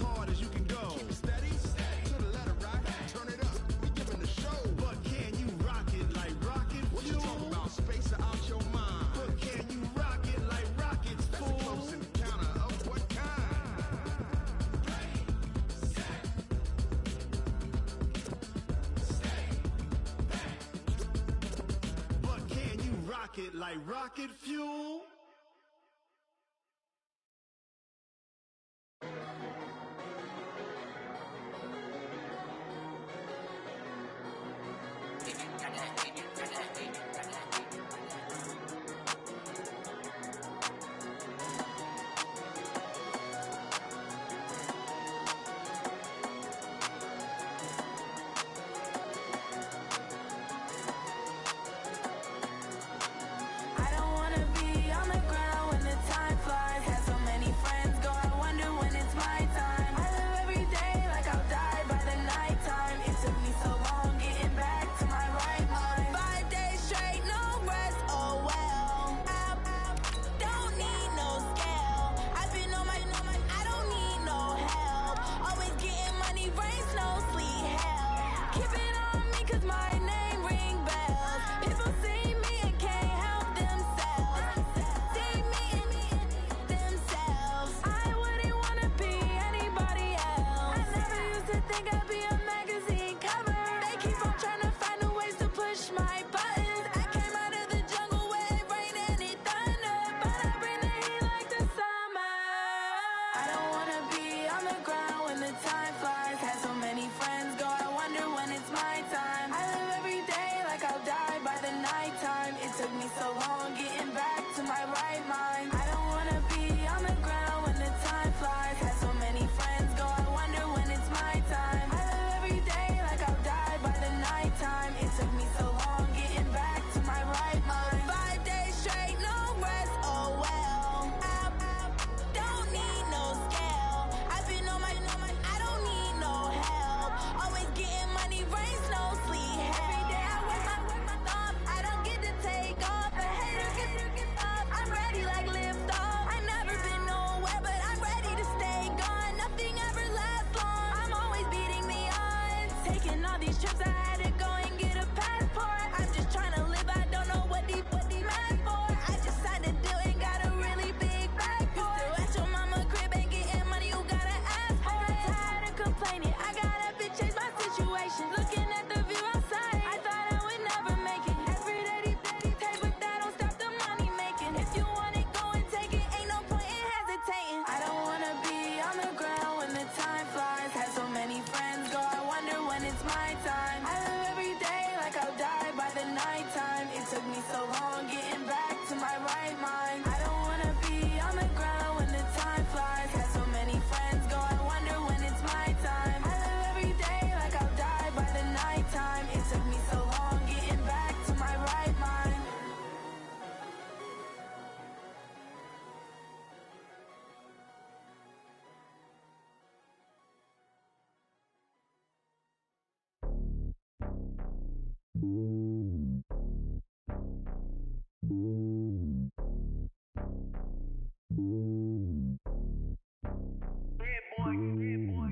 hard as you can go. Keep it steady, to the letter right. Turn it up, we giving the show. But can you rock it like rocket fuel? What you talking about? Space out your mind. But can you rock it like rockets, fool? That's a close encounter of what kind? But can you rock it like rocket fuel?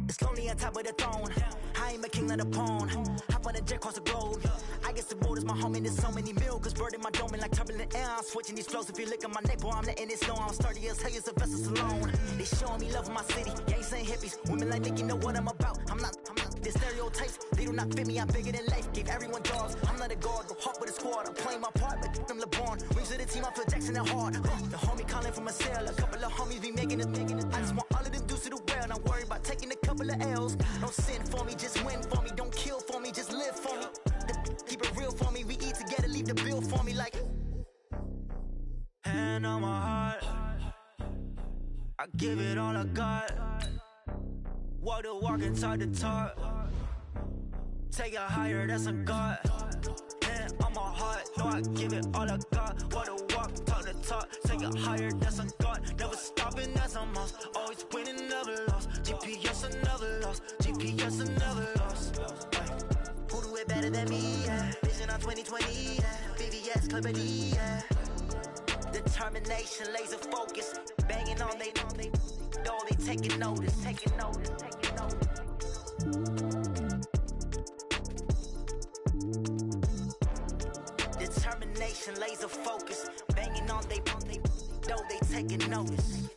It's lonely on top of the throne. I ain't a king, not a pawn. Hop on a jet across the globe. I guess the road is my home and there's so many miracles burning my dome and like turbulent air. I'm switching these flows. If you look at my neck, boy, I'm letting it slow. I'm sturdy as hell, as a vessel alone. They showing me love in my city. Gangs ain't hippies. Women like Nicky know what I'm about. I'm not the stereotypes. They do not fit me. I'm bigger than life. Gave everyone dogs. I'm not a guard. Go hard with a squad. I'm playing my part, but I'm LeBron. Rings to the team. I feel Jackson and hard. The homie calling from a cell. A couple of homies be making it. I just want all of them dudes to the well. Not worried about taking a couple of L's. Don't sin for me, just win for me. Don't kill for me, just live for me. Keep it real for me. We eat together, leave the bill for me like. Hand on my heart, I give it all I got. Walk the walk and talk the talk. Take it higher, that's a God. Hand on my heart, no, I give it all I got. Walk the walk, talk the talk. Take it higher, that's a God. Never stopping, that's a must. Always winning, never lost. GPS, I never lost. GPS, I never lost. Who do it better than me? Yeah. Vision on 2020. Yeah. BBS, Clippity. Yeah. Determination, laser focus. Banging on they. though they taking notice, taking notice, taking notice. Determination, laser focus, banging on they though they taking notice.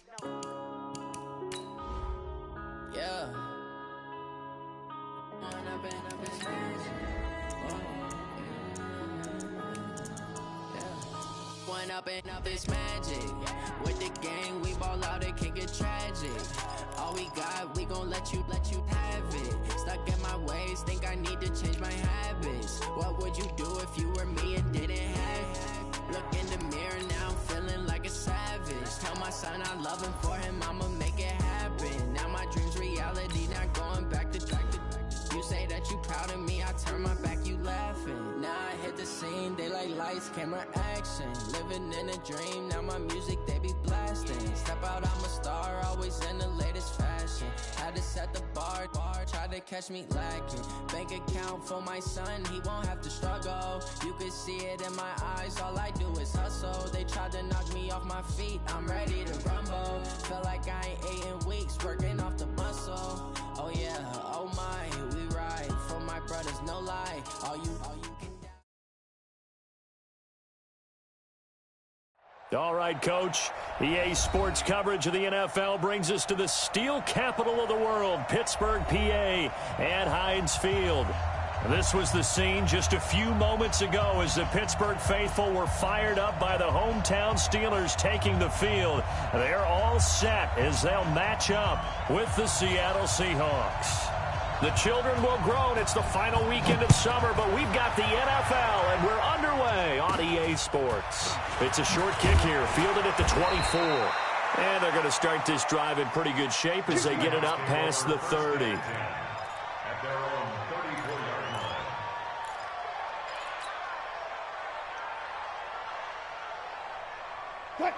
Yeah. One up and up is magic. With the gang, we ball out, it can get tragic. All we got, we gon' let you have it. Stuck in my ways, think I need to change my habits. What would you do if you were me and didn't have it? Look in the mirror, now I'm feeling like a savage. Tell my son I love him, for him I'ma make it happen. Now my dream's reality, not going back to. You say that you proud of me, I turn my back, you laughing. Now I hit the scene, they like lights, camera, action. Living in a dream, now my music, they be blasting. Step out, I'm a star, always in the latest fashion. Had to set the bar, try to catch me lacking. Bank account for my son, he won't have to struggle. You can see it in my eyes, all I do is hustle. They tried to knock me off my feet, I'm ready to rumble. Felt like I ain't ate in weeks, working off the muscle. Oh yeah, oh my, we ride for my brothers, no lie. All you can. All right, Coach. EA Sports coverage of the NFL brings us to the steel capital of the world, Pittsburgh, PA, at Heinz Field. This was the scene just a few moments ago as the Pittsburgh faithful were fired up by the hometown Steelers taking the field. They're all set as they'll match up with the Seattle Seahawks. The children will grow, and it's the final weekend of summer, but we've got the NFL, and we're underway on EA Sports. It's a short kick here, fielded at the 24. And they're going to start this drive in pretty good shape as they get it up past the 30.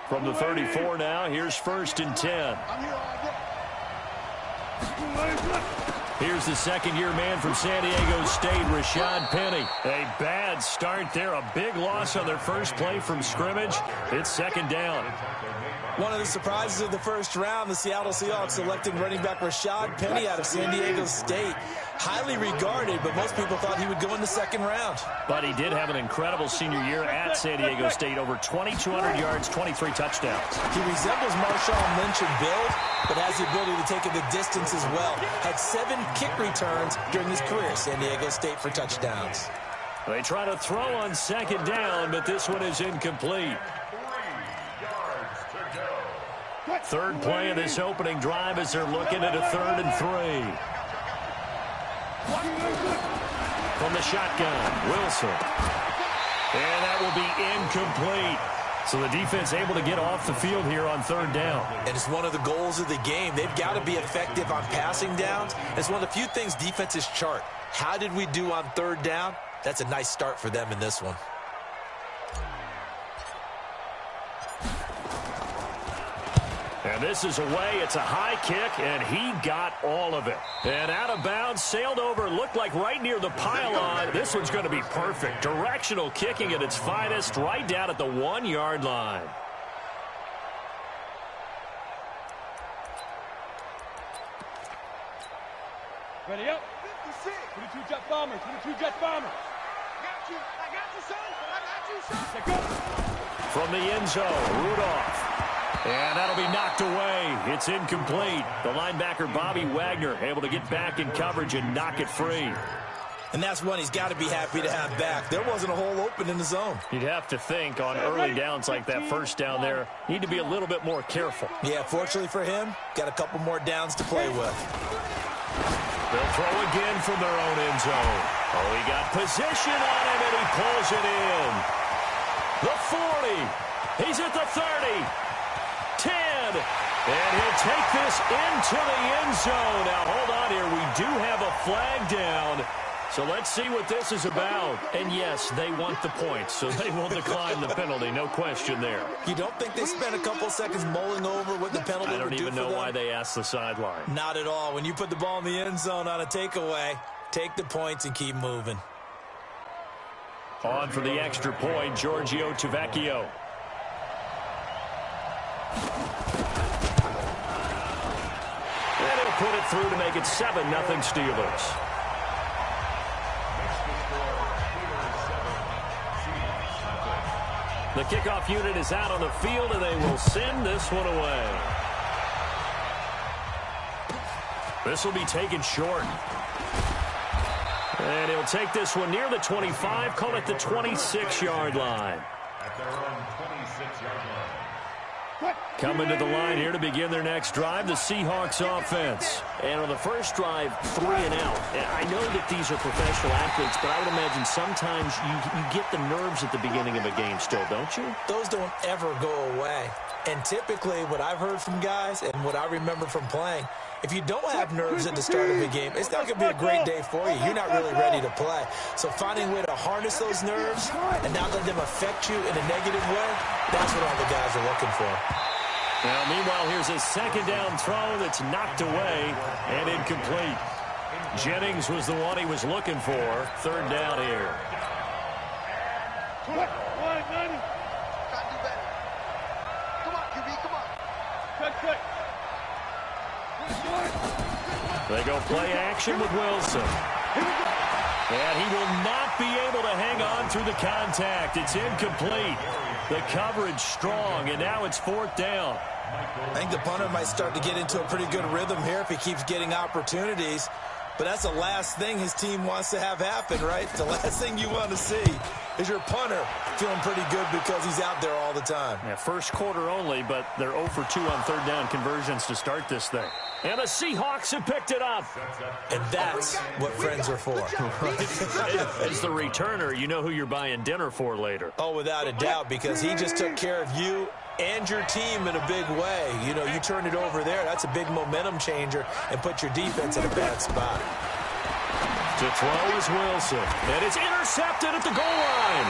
From the 34 now, here's 1st and 10. Here's the second-year man from San Diego State, Rashad Penny. A bad start there, a big loss on their first play from scrimmage. It's 2nd down. One of the surprises of the first round, the Seattle Seahawks selecting running back Rashad Penny out of San Diego State. Highly regarded, but most people thought he would go in the 2nd round. But he did have an incredible senior year at San Diego State. Over 2,200 yards, 23 touchdowns. He resembles Marshawn Lynch in build, but has the ability to take it the distance as well. Had 7 kick returns during his career at San Diego State for touchdowns. They try to throw on 2nd down, but this one is incomplete. Third play of this opening drive as they're looking at a 3rd and 3. From the shotgun, Wilson. And that will be incomplete. So the defense able to get off the field here on 3rd down. And it's one of the goals of the game. They've got to be effective on passing downs. It's one of the few things defenses chart. How did we do on 3rd down? That's a nice start for them in this one. And this is away. It's a high kick, and he got all of it. And out of bounds, sailed over, looked like right near the pylon. This one's going to be perfect. Directional kicking at its finest, right down at the 1-yard line. Ready up. 22 jet bomber. 22 jet bomber. I got you, son. I got you, son. Take go. From the end zone, Rudolph. And that'll be knocked away. It's incomplete. The linebacker, Bobby Wagner, able to get back in coverage and knock it free. And that's one he's got to be happy to have back. There wasn't a hole open in the zone. You'd have to think on early downs like that first down there, need to be a little bit more careful. Yeah, fortunately for him, got a couple more downs to play with. They'll throw again from their own end zone. Oh, he got position on him, and he pulls it in. The 40. He's at the 30. 10. And he'll take this into the end zone. Now, hold on here. We do have a flag down. So let's see what this is about. And, yes, they want the points, so they will decline the penalty. No question there. You don't think they spent a couple seconds mulling over what the penalty would do for them? I don't even know why they asked the sideline. Not at all. When you put the ball in the end zone on a takeaway, take the points and keep moving. On for the extra point, Giorgio Tavecchio. put it through to make it 7-0 Steelers. The kickoff unit is out on the field, and they will send this one away. This will be taken short. And he'll take this one near the 25, call it the 26-yard line. At their own 26-yard line. Coming to the line here to begin their next drive, the Seahawks offense. And on the first drive, 3 and out. And I know that these are professional athletes, but I would imagine sometimes you get the nerves at the beginning of a game still, don't you? Those don't ever go away. And typically, what I've heard from guys and what I remember from playing, if you don't have nerves at the start of a game, it's not going to be a great day for you. You're not really ready to play. So finding a way to harness those nerves and not let them affect you in a negative way, that's what all the guys are looking for. Now, meanwhile, here's a second down throw that's knocked away and incomplete. Jennings was the one he was looking for. Third down here. Come on, Manny. Gotta do better. Come on, QB, come on. Cut. They go play action with Wilson. And he will not be able to hang on through the contact. It's incomplete. The coverage strong, and now it's fourth down. I think the punter might start to get into a pretty good rhythm here if he keeps getting opportunities. But that's the last thing his team wants to have happen, right? The last thing you want to see is your punter feeling pretty good because he's out there all the time. Yeah, first quarter only, but they're 0 for 2 on third down conversions to start this thing. And the Seahawks have picked it up. And that's what friends are for. As the returner, you know who you're buying dinner for later. Oh, without a doubt, because he just took care of you and your team in a big way. You know, you turn it over there, that's a big momentum changer, and put your defense in a bad spot. To throw is Wilson, and it's intercepted at the goal line.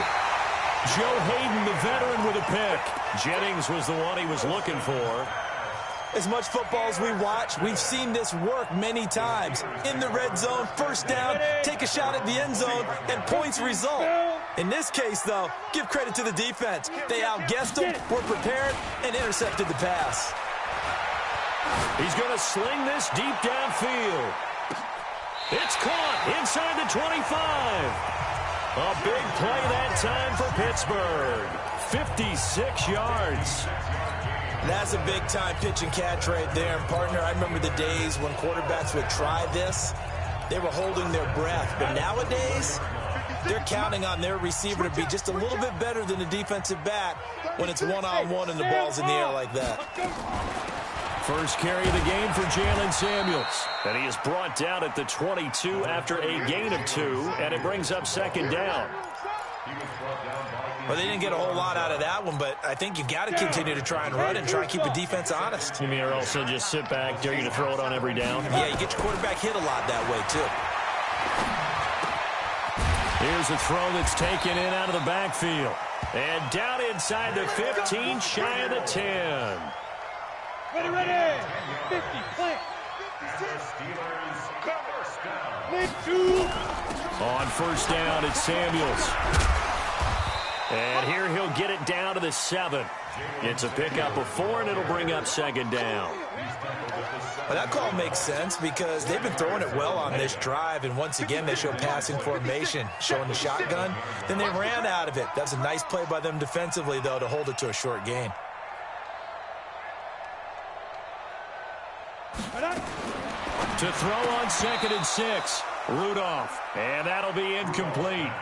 Joe Hayden, the veteran, with a pick. Jennings was the one he was looking for. As much football as we watch, we've seen this work many times. In the red zone, first down, take a shot at the end zone, and points result. In this case, though, give credit to the defense. They outguessed them, were prepared, and intercepted the pass. He's going to sling this deep downfield. It's caught inside the 25. A big play that time for Pittsburgh. 56 yards. That's a big-time pitch and catch right there. And, partner, I remember the days when quarterbacks would try this. They were holding their breath. But nowadays, they're counting on their receiver to be just a little bit better than the defensive back when it's one-on-one and the ball's in the air like that. First carry of the game for Jalen Samuels. And he is brought down at the 22 after a gain of 2, and it brings up second down. Well, they didn't get a whole lot out of that one, but I think you got to continue to try and run and try and keep the defense honest. You mean or also just sit back, dare you to throw it on every down? Yeah, you get your quarterback hit a lot that way, too. Here's a throw that's taken in out of the backfield. And down inside the 15, shy of the 10. Ready. 50, plant. Plant 2. On first down, it's Samuels. And here he'll get it down to the 7. It's a pickup of 4, and it'll bring up second down. Well, that call makes sense because they've been throwing it well on this drive, and once again they show passing formation, showing the shotgun. Then they ran out of it. That's a nice play by them defensively, though, to hold it to a short gain. To throw on 2nd and 6, Rudolph. And that'll be incomplete.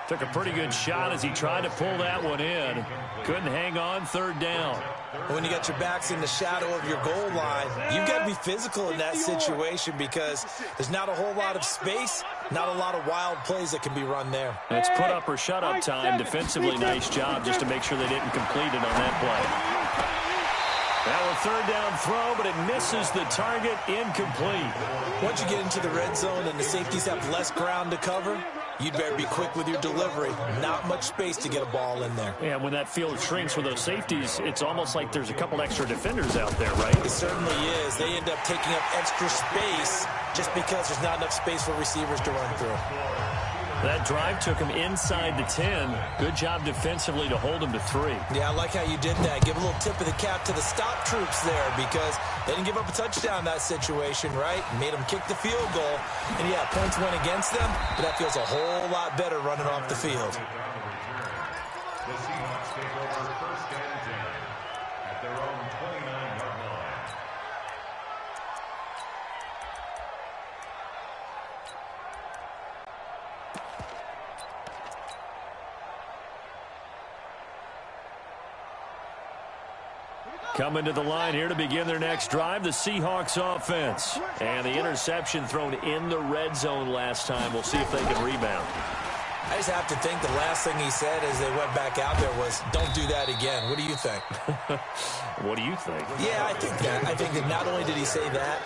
Took a pretty good shot as he tried to pull that one in. Couldn't hang on third down. When you got your backs in the shadow of your goal line, you've got to be physical in that situation because there's not a whole lot of space, not a lot of wild plays that can be run there. It's put up or shut up time. Defensively, nice job just to make sure they didn't complete it on that play. Now a third down throw, but it misses the target, incomplete. Once you get into the red zone and the safeties have less ground to cover, you'd better be quick with your delivery. Not much space to get a ball in there. Yeah, when that field shrinks with those safeties, it's almost like there's a couple extra defenders out there, right? It certainly is. They end up taking up extra space just because there's not enough space for receivers to run through. That drive took him inside the 10. Good job defensively to hold him to 3. Yeah, I like how you did that. Give a little tip of the cap to the stop troops there because they didn't give up a touchdown in that situation, right? Made them kick the field goal. And, yeah, points went against them, but that feels a whole lot better running off the field. The Seahawks take over first and 10 at their own 29-yard line. Coming to the line here to begin their next drive, the Seahawks offense. And the interception thrown in the red zone last time. We'll see if they can rebound. I just have to think the last thing he said as they went back out there was, don't do that again. What do you think? What do you think? Yeah, I think that. I think that not only did he say that,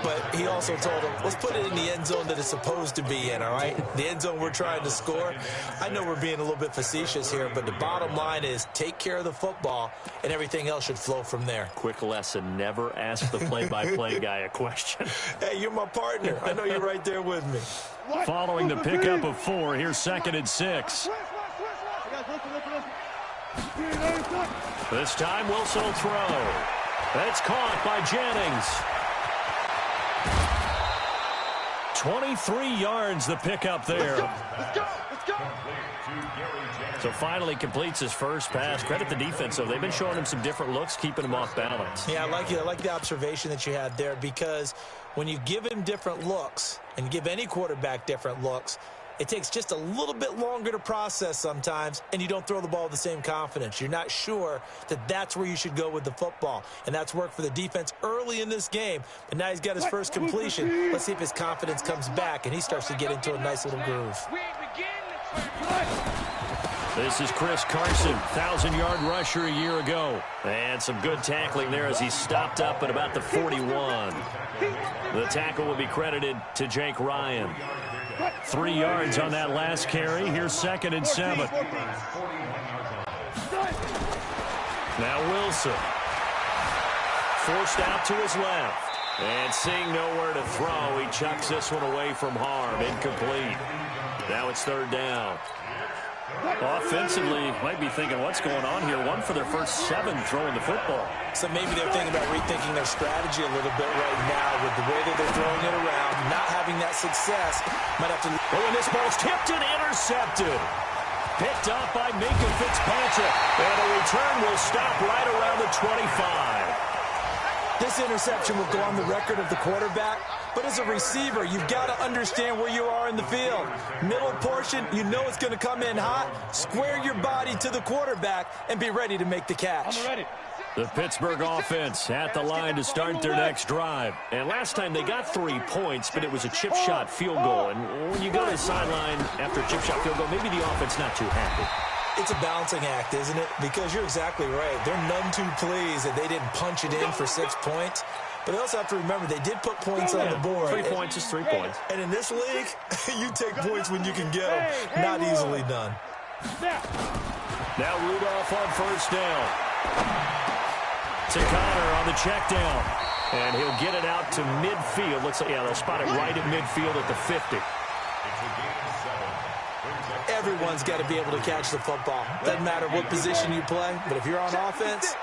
but he also told him, let's put it in the end zone that it's supposed to be in, all right? The end zone we're trying to score. I know we're being a little bit facetious here, but the bottom line is take care of the football, and everything else should flow from there. Quick lesson, never ask the play-by-play guy a question. Hey, you're my partner. I know you're right there with me. Following the pickup of 4, here's 2nd and 6. This time, Wilson will throw. That's caught by Jennings. 23 yards, the pickup there. Let's go. So finally completes his first pass. Credit the defense, though. They've been showing him some different looks, keeping him off balance. Yeah, I like it. I like the observation that you had there because when you give him different looks and give any quarterback different looks, it takes just a little bit longer to process sometimes, and you don't throw the ball with the same confidence. You're not sure that that's where you should go with the football, and that's worked for the defense early in this game. But now he's got his first completion. Let's see if his confidence comes back, and he starts to get into a nice little groove. This is Chris Carson, 1,000-yard rusher a year ago. And some good tackling there as he stopped up at about the 41. The tackle will be credited to Jake Ryan. 3 yards on that last carry. Here's 2nd and 7. Now Wilson. Forced out to his left. And seeing nowhere to throw, he chucks this one away from harm. Incomplete. Now it's 3rd down. Offensively, might be thinking, what's going on here? 1 for their first 7 throwing the football. So maybe they're thinking about rethinking their strategy a little bit right now with the way that they're throwing it around, not having that success. Might have to. Oh, and this ball's tipped and intercepted. Picked up by Minka Fitzpatrick. And a return will stop right around the 25. This interception will go on the record of the quarterback, but as a receiver, you've got to understand where you are in the field. Middle portion, you know it's going to come in hot. Square your body to the quarterback and be ready to make the catch. I'm ready. The Pittsburgh offense at the line to start their next drive. And last time they got 3 points, but it was a chip shot field goal. And when you go to the sideline after a chip shot field goal, maybe the offense not too happy. It's a balancing act, isn't it? Because you're exactly right. They're none too pleased that they didn't punch it in for 6 points. But they also have to remember they did put points on the board. 3 points is 3 points. And in this league, you take points when you can get them. Not easily done. Now Rudolph on 1st down. To Connor on the check down. And he'll get it out to midfield. Looks like, yeah, they'll spot it right at midfield at the 50. Everyone's got to be able to catch the football. Doesn't matter what position you play, but if you're on offense,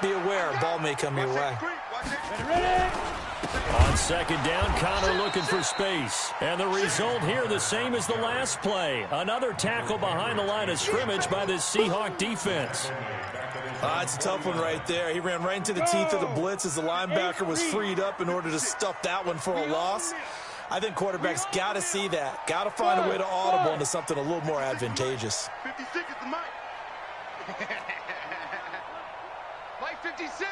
be aware a ball may come your way. On 2nd down, Connor looking for space. And the result here the same as the last play. Another tackle behind the line of scrimmage by the Seahawk defense. It's a tough one right there. He ran right into the teeth of the blitz as the linebacker was freed up in order to stuff that one for a loss. I think quarterbacks got to see that. Got to find a way to audible into something a little more advantageous. 56 is the mic. Mike 56.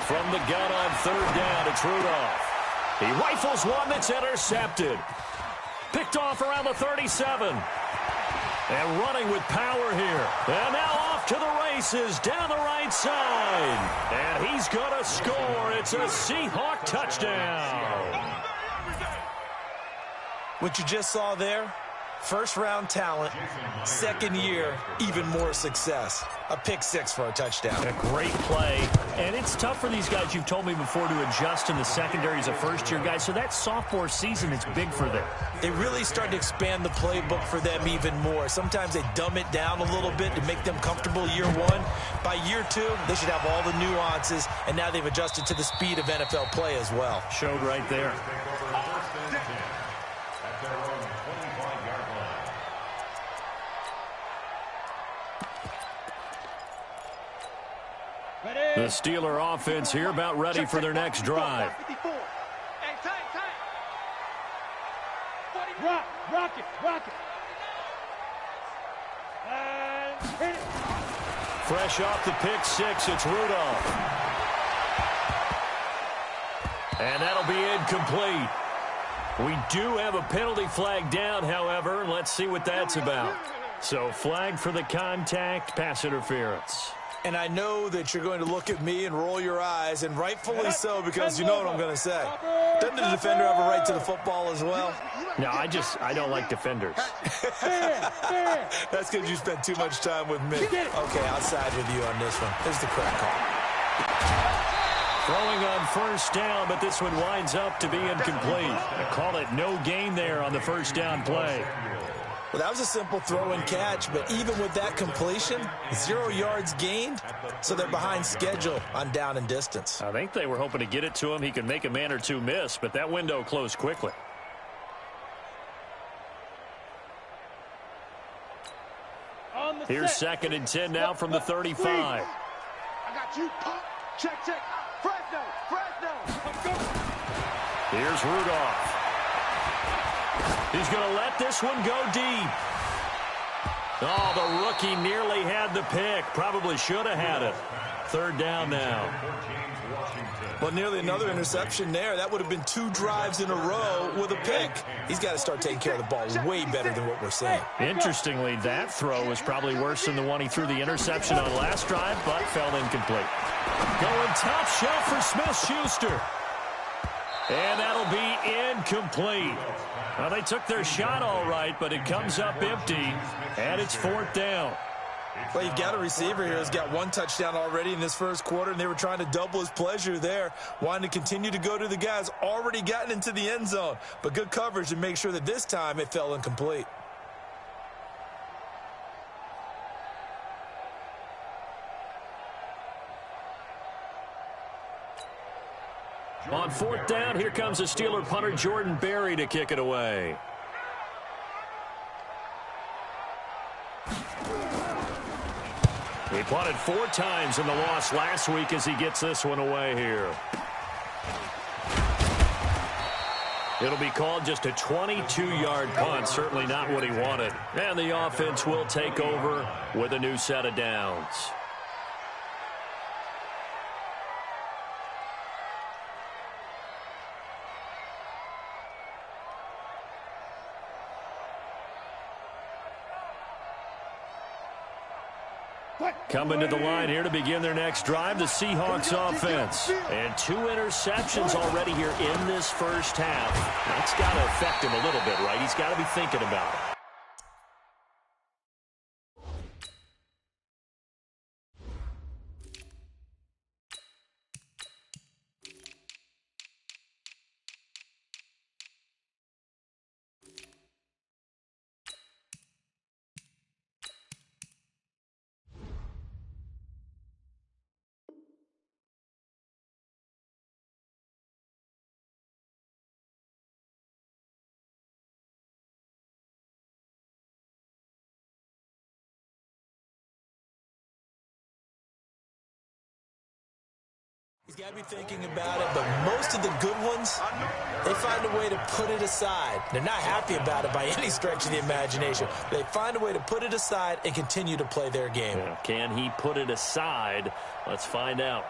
From the gun on 3rd down, it's Rudolph. He rifles one that's intercepted. Picked off around the 37. And running with power here. And now off to the races down the right side. And he's going to score. It's a Seahawk touchdown. What you just saw there, First-round talent, second year, even more success. A pick six for a touchdown. A great play. And it's tough for these guys, you've told me before, to adjust in the secondary as a first-year guy. So that sophomore season is big for them. They really start to expand the playbook for them even more. Sometimes they dumb it down a little bit to make them comfortable year one. By year two, they should have all the nuances, and now they've adjusted to the speed of NFL play as well. Showed right there. The Steeler offense here about ready for their next drive. Rock it. Hit it. Fresh off the pick six, it's Rudolph. And that'll be incomplete. We do have a penalty flag down, however. Let's see what that's about. So flag for the contact, pass interference. And I know that you're going to look at me and roll your eyes, and rightfully so, because you know what I'm going to say. Doesn't the defender have a right to the football as well? No, I don't like defenders. That's because you spent too much time with me. Okay, I'll side with you on this one. Here's the correct call. Throwing on first down, but this one winds up to be incomplete. I call it no gain there on the first down play. Well, that was a simple throw and catch, but even with that completion, 0 yards gained, so they're behind schedule on down and distance. I think they were hoping to get it to him. He could make a man or two miss, but that window closed quickly. Here's 2nd and 10 now from the 35. I got you. Check. Fresno. Here's Rudolph. He's going to let this one go deep. Oh, the rookie nearly had the pick. Probably should have had it. 3rd down now. Well, nearly another interception there. That would have been 2 drives in a row with a pick. He's got to start taking care of the ball way better than what we're seeing. Interestingly, that throw was probably worse than the one he threw the interception on last drive, but fell incomplete. Going top shelf for Smith-Schuster. And that'll be incomplete. Well, they took their shot all right, but it comes up empty, and it's 4th down. Well, you've got a receiver here who's got 1 touchdown already in this first quarter, and they were trying to double his pleasure there, wanting to continue to go to the guys already gotten into the end zone. But good coverage to make sure that this time it fell incomplete. On 4th down, here comes the Steeler punter Jordan Berry to kick it away. He punted 4 times in the loss last week as he gets this one away here. It'll be called just a 22-yard punt, certainly not what he wanted. And the offense will take over with a new set of downs. Coming to the line here to begin their next drive, the Seahawks offense. And 2 interceptions already here in this first half. That's got to affect him a little bit, right? He's got to be thinking about it. He's got to be thinking about it, but most of the good ones, they find a way to put it aside. They're not happy about it by any stretch of the imagination. They find a way to put it aside and continue to play their game. Yeah, can he put it aside? Let's find out.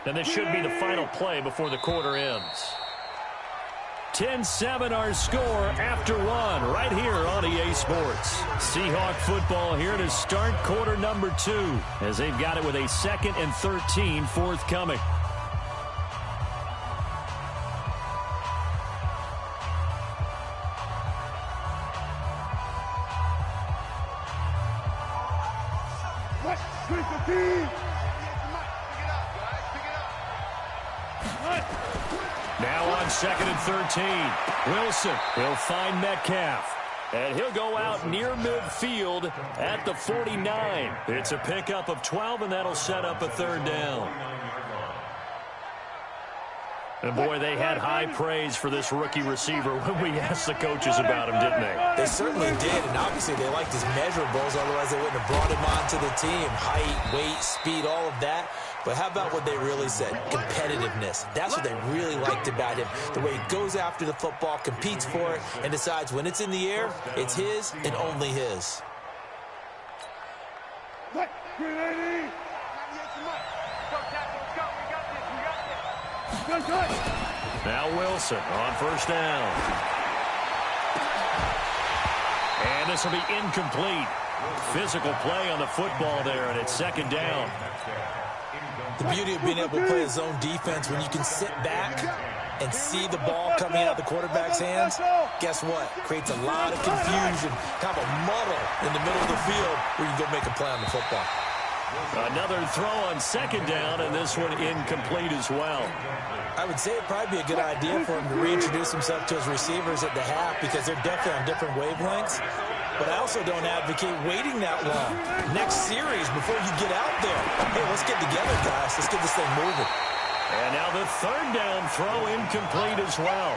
And this should be the final play before the quarter ends. 10-7 our score after one right here on EA Sports. Seahawk football here to start quarter number 2 as they've got it with a 2nd and 13 forthcoming. Now on 2nd and 13. Wilson will find Metcalf. And he'll go out near midfield at the 49. It's a pickup of 12, and that'll set up a 3rd down. And, boy, they had high praise for this rookie receiver when we asked the coaches about him, didn't they? They certainly did, and obviously they liked his measurables, otherwise they wouldn't have brought him onto the team. Height, weight, speed, all of that. But how about what they really said? Competitiveness. That's what they really liked about him. The way he goes after the football, competes for it, and decides when it's in the air, it's his and only his. Now Wilson on 1st down. And this will be incomplete. Physical play on the football there, and it's 2nd down. The beauty of being able to play his own defense, when you can sit back and see the ball coming out of the quarterback's hands, guess what? Creates a lot of confusion, kind of a muddle in the middle of the field where you can go make a play on the football. Another throw on 2nd down, and this one incomplete as well. I would say it'd probably be a good idea for him to reintroduce himself to his receivers at the half because they're definitely on different wavelengths. But I also don't advocate waiting that long. Next series, before you get out there, hey, let's get together, guys. Let's get this thing moving. And now the 3rd down throw incomplete as well.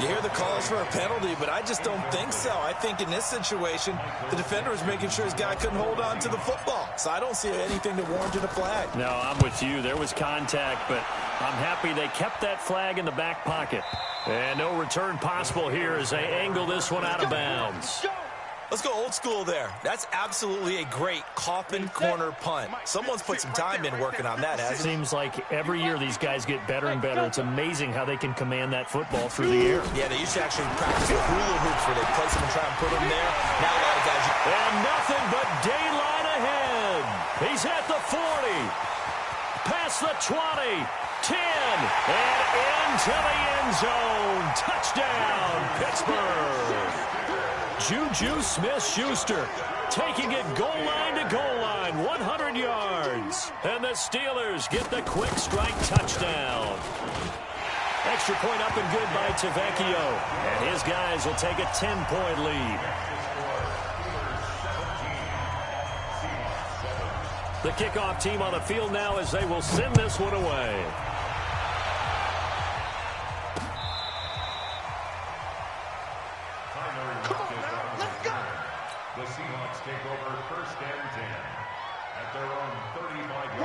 You hear the calls for a penalty, but I just don't think so. I think in this situation, the defender was making sure his guy couldn't hold on to the football. So I don't see anything that warranted a flag. No, I'm with you. There was contact, but I'm happy they kept that flag in the back pocket. And no return possible here as they angle this one out of bounds. Let's go old school there. That's absolutely a great coffin corner punt. Someone's put some time in working on that, hasn't it? Seems like every year these guys get better and better. It's amazing how they can command that football through the air. Yeah, they used to actually practice with hula hoops where they place them and try and put them there. Now a lot of guys... And nothing but daylight ahead. He's at the 40. Past the 20. 10. And into the end zone. Touchdown, Pittsburgh. Juju Smith-Schuster taking it goal line to goal line, 100 yards. And the Steelers get the quick strike touchdown. Extra point up and good by Tavecchio. And his guys will take a 10-point lead. The kickoff team on the field now as they will send this one away.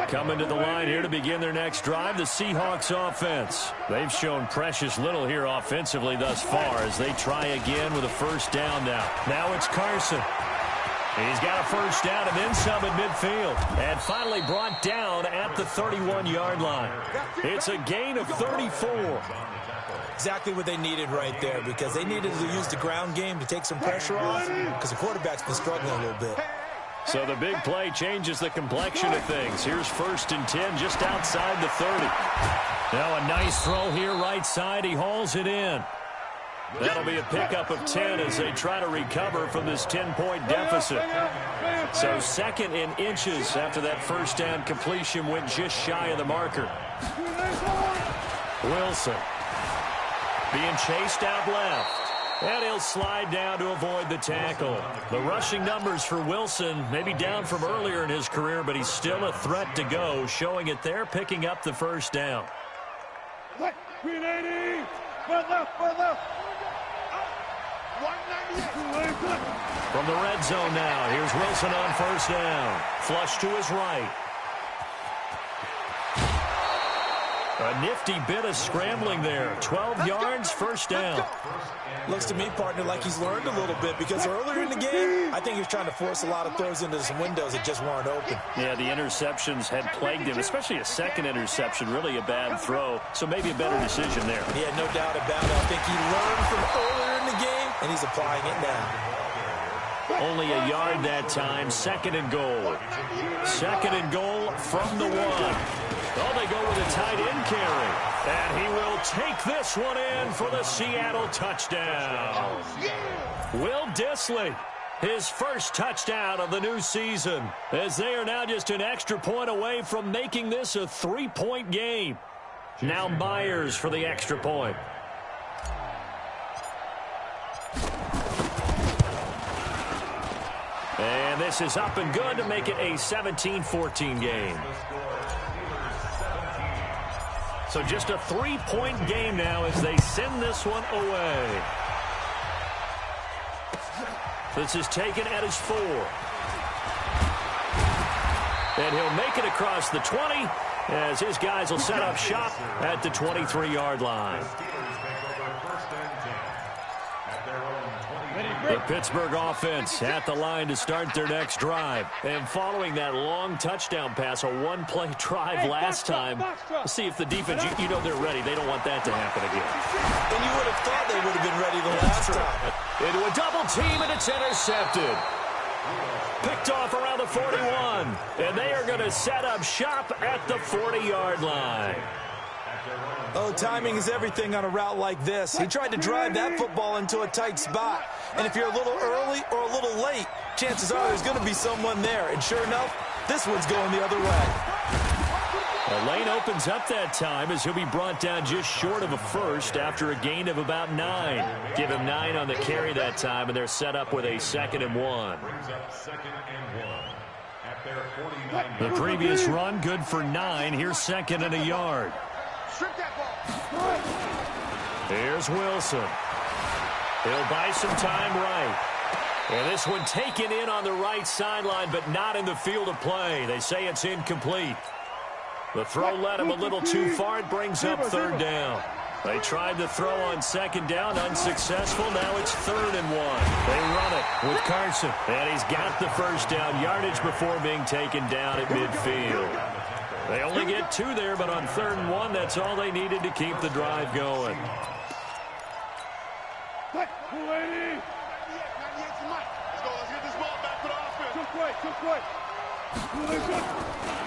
Coming to the line here to begin their next drive, the Seahawks offense. They've shown precious little here offensively thus far as they try again with a 1st down now. Now it's Carson. He's got a 1st down and then some at midfield. And finally brought down at the 31-yard line. It's a gain of 34. Exactly what they needed right there because they needed to use the ground game to take some pressure off because the quarterback's been struggling a little bit. So the big play changes the complexion of things. Here's 1st and 10 just outside the 30. Now a nice throw here right side. He hauls it in. That'll be a pickup of 10 as they try to recover from this 10-point deficit. So 2nd in inches after that 1st down completion went just shy of the marker. Wilson being chased out left. And he'll slide down to avoid the tackle. The rushing numbers for Wilson maybe down from earlier in his career, but he's still a threat to go, showing it there, picking up the 1st down. Green 80. Left. From the red zone now, here's Wilson on 1st down. Flush to his right. A nifty bit of scrambling there. 12 yards, first down. Looks to me, partner, like he's learned a little bit because earlier in the game, I think he was trying to force a lot of throws into some windows that just weren't open. Yeah, the interceptions had plagued him, especially a second interception, really a bad throw. So maybe a better decision there. Yeah, no doubt about it. I think he learned from earlier in the game, and he's applying it now. Only a yard that time, second and goal. Second and goal from the 1. Oh, they go with a tight end carry. And he will take this one in for the Seattle touchdown. Will Dissly, his first touchdown of the new season, as they are now just an extra point away from making this a 3-point game. Now Myers for the extra point. And this is up and good to make it a 17-14 game. So just a 3-point game now as they send this one away. This is taken at his 4. And he'll make it across the 20 as his guys will set up shop at the 23-yard line. The Pittsburgh offense at the line to start their next drive. And following that long touchdown pass, a one-play drive last time, let's see if the defense, you know they're ready. They don't want that to happen again. And you would have thought they would have been ready the last time. Into a double team, and it's intercepted. Picked off around the 41. And they are going to set up shop at the 40-yard line. Oh, timing is everything on a route like this. He tried to drive that football into a tight spot. And if you're a little early or a little late, chances are there's going to be someone there. And sure enough, this one's going the other way. The lane opens up that time as he'll be brought down just short of a first after a gain of about 9. Give him 9 on the carry that time, and they're set up with a 2nd and 1. The previous run, good for 9. Here's 2nd and a yard. Here's Wilson. He'll buy some time right. And this one taken in on the right sideline, but not in the field of play. They say it's incomplete. The throw led him a little too far. It brings up 3rd down. They tried to throw on 2nd down, unsuccessful. Now it's 3rd and 1. They run it with Carson. And he's got the first down, yardage before being taken down at midfield. They only get 2 there, but on 3rd and 1, that's all they needed to keep the drive going.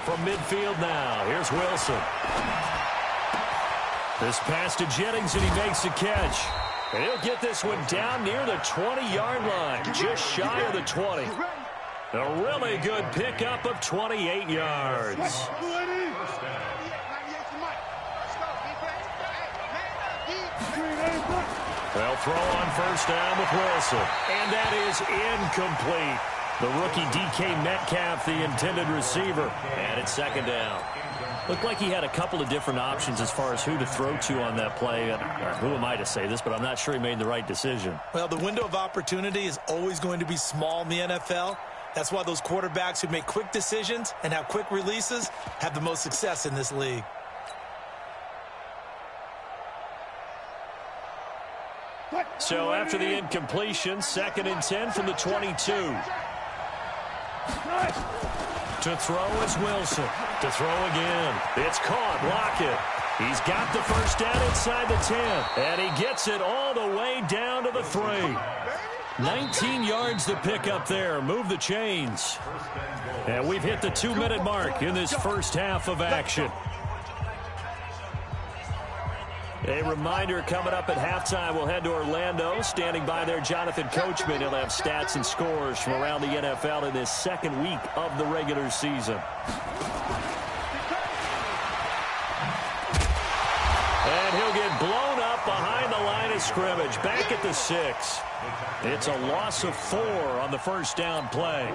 From midfield now, here's Wilson. This pass to Jennings, and he makes a catch. And he'll get this one down near the 20-yard line, just shy of the 20. A really good pickup of 28 yards. They'll throw on first down with Wilson. And that is incomplete. The rookie DK Metcalf, the intended receiver. And it's 2nd down. Looked like he had a couple of different options as far as who to throw to on that play. Who am I to say this, but I'm not sure he made the right decision. Well, the window of opportunity is always going to be small in the NFL. That's why those quarterbacks who make quick decisions and have quick releases have the most success in this league. So after the incompletion, 2nd and 10 from the 22. To throw is Wilson. To throw again. It's caught. Lockett. He's got the first down inside the 10. And he gets it all the way down to the 3. 19 yards to pick up there. Move the chains. And we've hit the 2-minute mark in this first half of action. A reminder coming up at halftime, we'll head to Orlando. Standing by there, Jonathan Coachman. He'll have stats and scores from around the NFL in this 2nd week of the regular season. And he'll get blown up behind the line of scrimmage. Back at the 6. It's a loss of 4 on the first down play.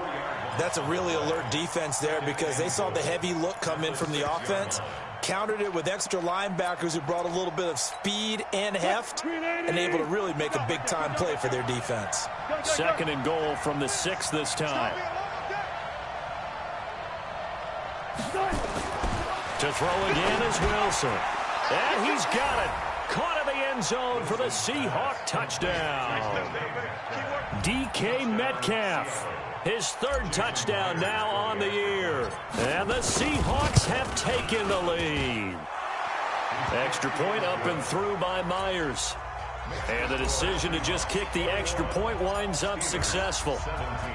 That's a really alert defense there because they saw the heavy look come in from the offense. Countered it with extra linebackers who brought a little bit of speed and heft and able to really make a big-time play for their defense. 2nd and goal from the 6 this time. To throw again is Wilson. And he's got it. Caught in the end zone for the Seahawk touchdown. DK Metcalf, his third touchdown now on the year. And the Seahawks have taken the lead. Extra point up and through by Myers. And the decision to just kick the extra point winds up successful.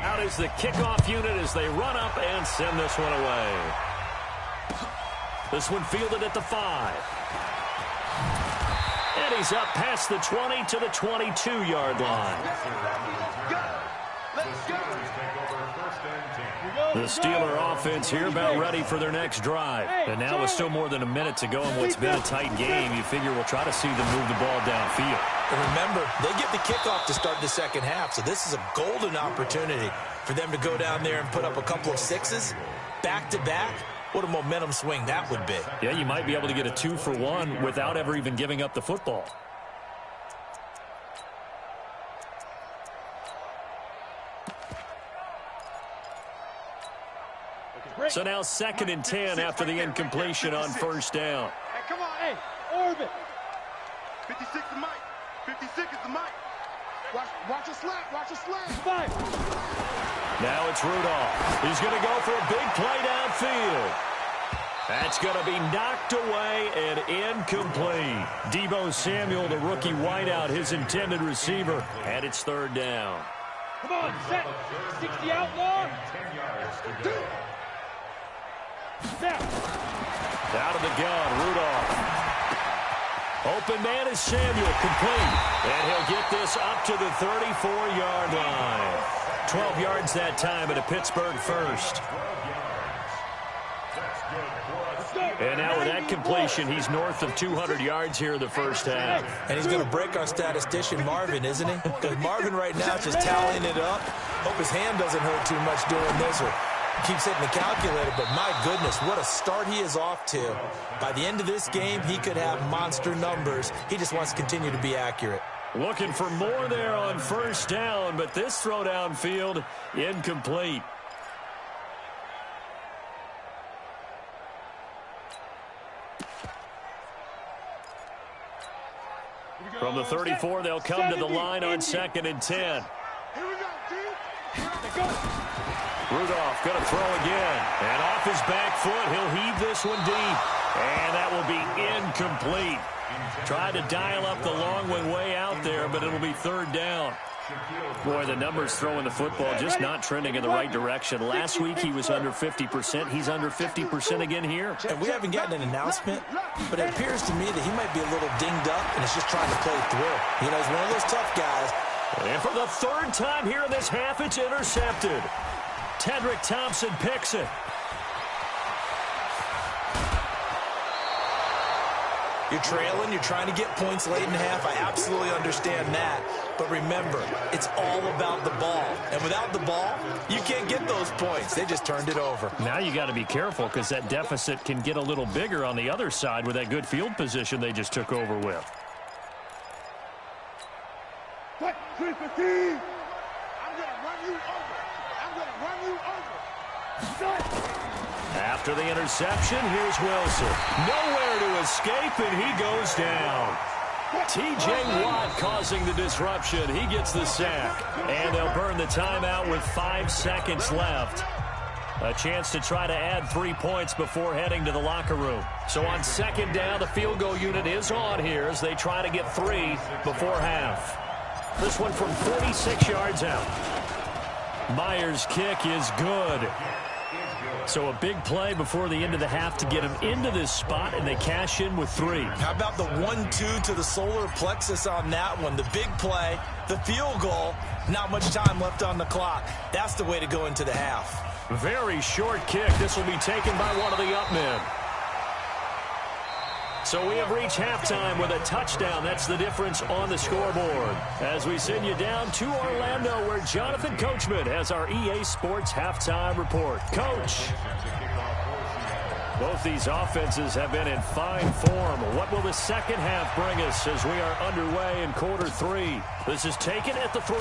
Out is the kickoff unit as they run up and send this one away. This one fielded at the 5. And he's up past the 20 to the 22-yard line. The Steeler offense here about ready for their next drive. And now with still more than a minute to go in what's been a tight game, you figure we'll try to see them move the ball downfield. And remember, they get the kickoff to start the second half, so this is a golden opportunity for them to go down there and put up a couple of sixes back-to-back. What a momentum swing that would be. Yeah, you might be able to get a 2-for-1 without ever even giving up the football. So now 2nd and 10 after the incompletion on first down. Hey, come on, hey, orbit. 56 is Mike. 56 is the Mike. Watch a slant, watch a slant. Fine. Now it's Rudolph. He's going to go for a big play downfield. That's going to be knocked away and incomplete. Deebo Samuel, the rookie wideout, his intended receiver, and it's 3rd down. Come on, set. 60 outlaw. 10 yards to go. Set. Out of the gun, Rudolph. Open man is Samuel, complete. And he'll get this up to the 34-yard line. 12 yards that time at a Pittsburgh first. And now with that completion, he's north of 200 yards here in the first half. And he's going to break our statistician, Marvin, isn't he? Because Marvin right now is just tallying it up. Hope his hand doesn't hurt too much doing this, or keeps hitting the calculator. But my goodness, what a start he is off to. By the end of this game, he could have monster numbers. He just wants to continue to be accurate. Looking for more there on first down, but this throw downfield, incomplete. From the 34, they'll come to the line on 2nd and 10. Here we go, dude. Rudolph going to throw again. And off his back foot, he'll heave this one deep. And that will be incomplete. Tried to dial up the long one way out there, but it'll be 3rd down. Boy, the numbers throwing the football just not trending in the right direction. Last week he was under 50%. He's under 50% again here. And we haven't gotten an announcement, but it appears to me that he might be a little dinged up and is just trying to play through. You know, he's one of those tough guys. And for the 3rd time here in this half, it's intercepted. Tedrick Thompson picks it. You're trailing, you're trying to get points late in the half. I absolutely understand that. But remember, it's all about the ball. And without the ball, you can't get those points. They just turned it over. Now you got to be careful because that deficit can get a little bigger on the other side with that good field position they just took over with. I'm going to run you over. I'm going to run you over. After the interception, here's Wilson. Nowhere to escape, and he goes down. T.J. Watt causing the disruption. He gets the sack. And they'll burn the timeout with 5 seconds left. A chance to try to add 3 points before heading to the locker room. So on 2nd down, the field goal unit is on here as they try to get 3 before half. This one from 46 yards out. Myers' kick is good. So a big play before the end of the half to get him into this spot, and they cash in with 3. How about the 1-2 to the solar plexus on that one? The big play, the field goal, not much time left on the clock. That's the way to go into the half. Very short kick. This will be taken by one of the up men. So we have reached halftime with a touchdown. That's the difference on the scoreboard. As we send you down to Orlando, where Jonathan Coachman has our EA Sports halftime report. Coach. Both these offenses have been in fine form. What will the second half bring us as we are underway in quarter 3? This is taken at the 3.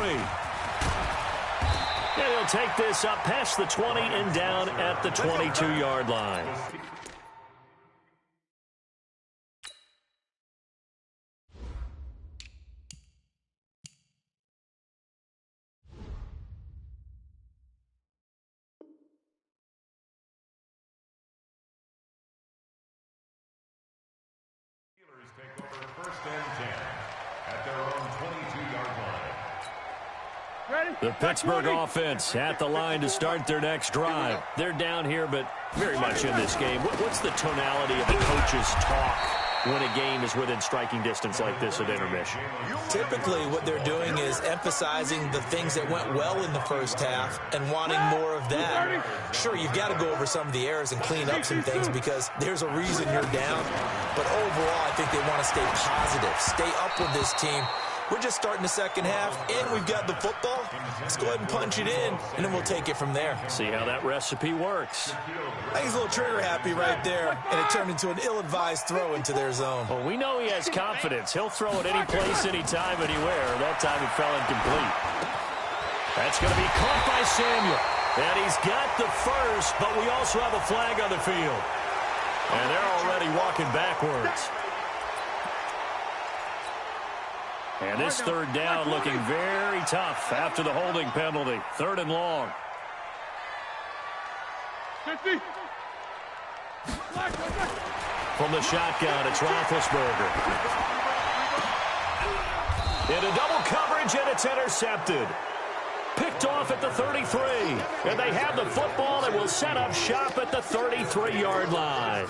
And he'll take this up past the 20 and down at the 22-yard line. and 10 at their own 22-yard line. The Pittsburgh offense at the line to start their next drive. They're down here, but very much in this game. What's the tonality of the coach's talk when a game is within striking distance like this at intermission? Typically, what they're doing is emphasizing the things that went well in the first half and wanting more of that. Sure, you've got to go over some of the errors and clean up some things because there's a reason you're down. But overall, I think they want to stay positive, stay up with this team. We're just starting the second half, and we've got the football. Let's go ahead and punch it in, and then we'll take it from there. See how that recipe works. I think he's a little trigger-happy right there, and it turned into an ill-advised throw into their zone. Well, we know he has confidence. He'll throw it any place, anytime, anywhere. That time it fell incomplete. That's going to be caught by Samuel. And he's got the first, but we also have a flag on the field. And they're already walking backwards. And this third down looking very tough after the holding penalty. 3rd and long. 50. From the shotgun, it's Roethlisberger. Into double coverage, and it's intercepted. Picked off at the 33. And they have the football and will set up shop at the 33-yard line.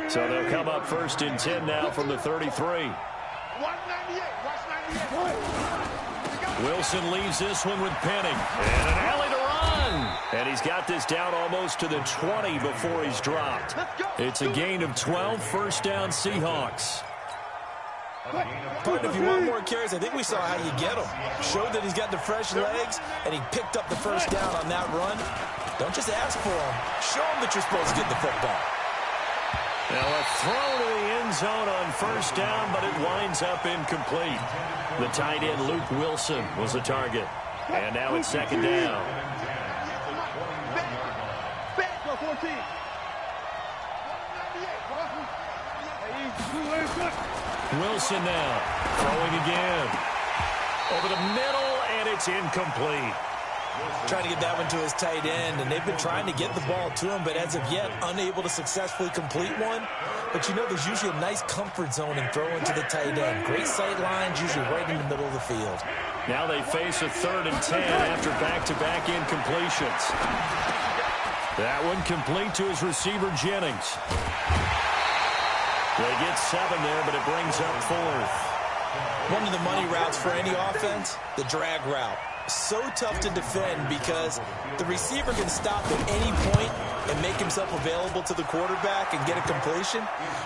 So they'll come up 1st and 10 now from the 33. Wilson leaves this one with Penning. And an alley to run. And he's got this down almost to the 20 before he's dropped. It's a gain of 12, 1st down Seahawks. Partner, if you want more carries, I think we saw how you get them. Showed that he's got the fresh legs, and he picked up the 1st down on that run. Don't just ask for him. Show him that you're supposed to get the football. Now a throw to the end zone on 1st down, but it winds up incomplete. The tight end Luke Wilson was the target. And now it's 2nd down. Wilson now throwing again. Over the middle, and it's incomplete. Trying to get that one to his tight end, and they've been trying to get the ball to him, but as of yet, unable to successfully complete one. But you know, there's usually a nice comfort zone in throwing to the tight end. Great sight lines, usually right in the middle of the field. Now they face a 3rd and 10 after back-to-back incompletions. That one complete to his receiver, Jennings. They get 7 there, but it brings up 4th. One of the money routes for any offense, the drag route. So tough to defend because the receiver can stop at any point and make himself available to the quarterback and get a completion.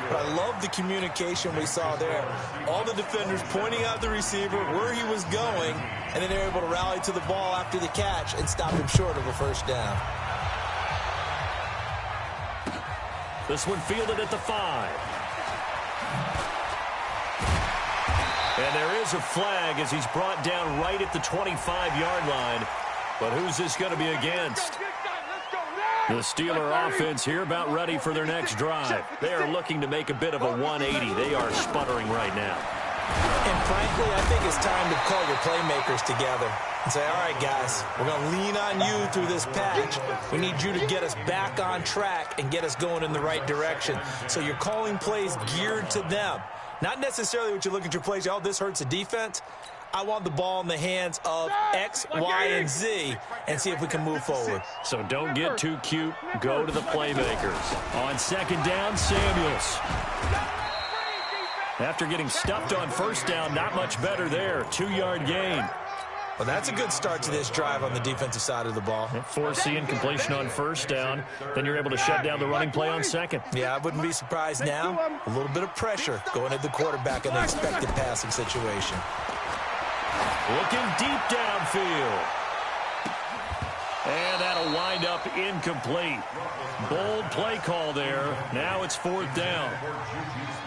But I love the communication we saw there. All the defenders pointing out the receiver, where he was going, and then they're able to rally to the ball after the catch and stop him short of a 1st down. This one fielded at the 5. And there is a flag as he's brought down right at the 25-yard line. But who's this going to be against? The Steeler offense here about ready for their next drive. They are looking to make a bit of a 180. They are sputtering right now. And frankly, I think it's time to call your playmakers together and say, all right, guys, we're going to lean on you through this patch. We need you to get us back on track and get us going in the right direction. So you're calling plays geared to them. Not necessarily what you look at your plays, oh, this hurts the defense. I want the ball in the hands of X, Y, and Z and see if we can move forward. So don't get too cute. Go to the playmakers. On 2nd down, Samuels. After getting stuffed on 1st down, not much better there. 2-yard gain. Well, that's a good start to this drive on the defensive side of the ball. Force the incompletion on 1st down. Then you're able to shut down the running play on 2nd. Yeah, I wouldn't be surprised now. A little bit of pressure going at the quarterback in the expected passing situation. Looking deep downfield. And that'll wind up incomplete. Bold play call there. Now it's 4th down.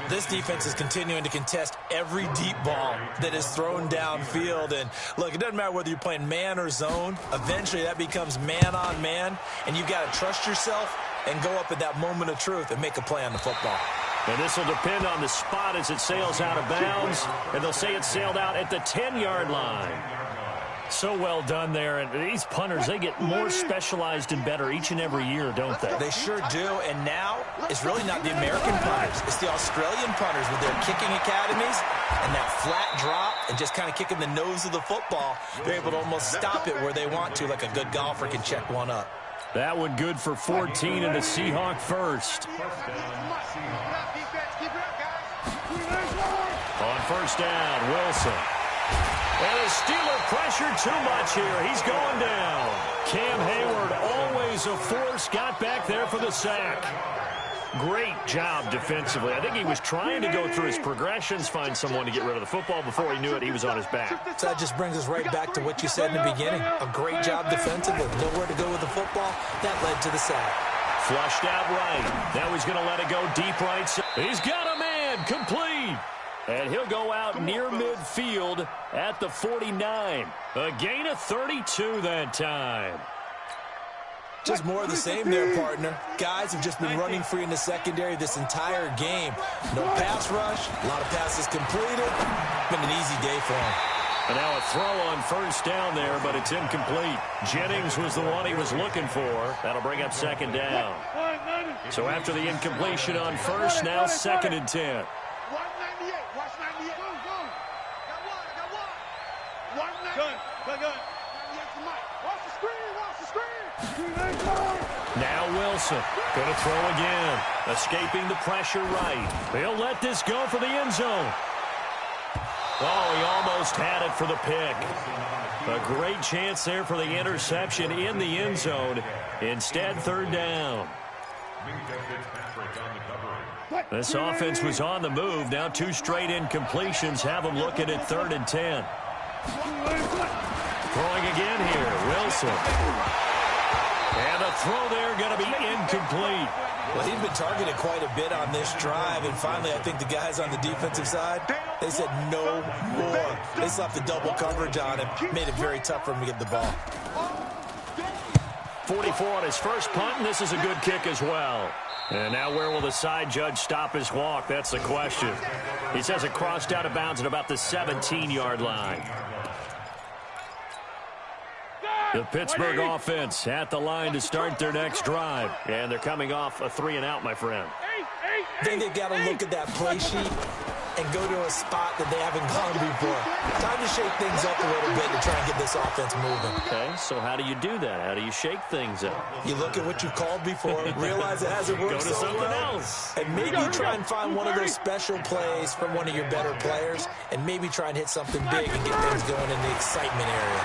This defense is continuing to contest every deep ball that is thrown downfield. And look, it doesn't matter whether you're playing man or zone. Eventually that becomes man on man. And you've got to trust yourself and go up at that moment of truth and make a play on the football. And this will depend on the spot as it sails out of bounds. And they'll say it sailed out at the 10-yard line. So well done there. And these punters, they get more specialized and better each and every year, don't they? They sure do. And now it's really not the American punters. It's the Australian punters with their kicking academies and that flat drop and just kind of kicking the nose of the football. They're able to almost stop it where they want to, like a good golfer can check one up. That one good for 14 and a Seahawk first. On first down, Wilson. And the Steeler pressure too much here. He's going down. Cam Hayward, always a force, got back there for the sack. Great job defensively. I think he was trying to go through his progressions, find someone to get rid of the football. Before he knew it, he was on his back. So that just brings us right back to what you said in the beginning. A great job defensively. Nowhere to go with the football. That led to the sack. Flushed out right. Now he's going to let it go deep right. He's got a man. Complete. And he'll go out near midfield at the 49. A gain of 32 that time. Just more of the same there, partner. Guys have just been running free in the secondary this entire game. No pass rush, a lot of passes completed. Been an easy day for him. And now a throw on first down there, but it's incomplete. Jennings was the one he was looking for. That'll bring up second down. So after the incompletion on first, now second and 10. Now Wilson going to throw again, escaping the pressure right. They'll let this go for the end zone. Oh, he almost had it for the pick. A great chance there for the interception in the end zone. Instead, third down. This offense was on the move. Now two straight incompletions have them looking at third and 10. Throwing again here, Wilson. And the throw there going to be incomplete. Well, he's been targeted quite a bit on this drive, and finally I think the guys on the defensive side, they said no more. They slapped the double coverage on him, made it very tough for him to get the ball. 44 on his first punt, and this is a good kick as well. And now where will the side judge stop his walk? That's the question. He says it crossed out of bounds at about the 17-yard line. The Pittsburgh offense at the line to start their next drive. And they're coming off a 3-and-out, my friend. Then they've got to look at that play sheet and go to a spot that they haven't gone before. Time to shake things up a little bit to try and get this offense moving. Okay, so how do you do that? How do you shake things up? You look at what you called before, realize it hasn't worked go to so something well, else. and maybe try and find one of those special plays from one of your better players, and maybe try and hit something big and get things going in the excitement area.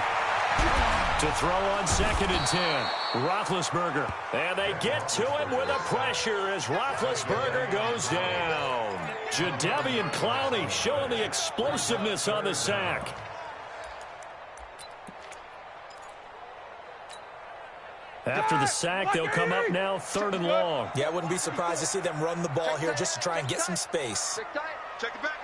To throw on second and 10, Roethlisberger. And they get to him with a pressure as Roethlisberger goes down. Jadeveon Clowney showing the explosiveness on the sack. After the sack, they'll come up now third and long. Yeah, I wouldn't be surprised to see them run the ball here just to try and get some space. Check it back.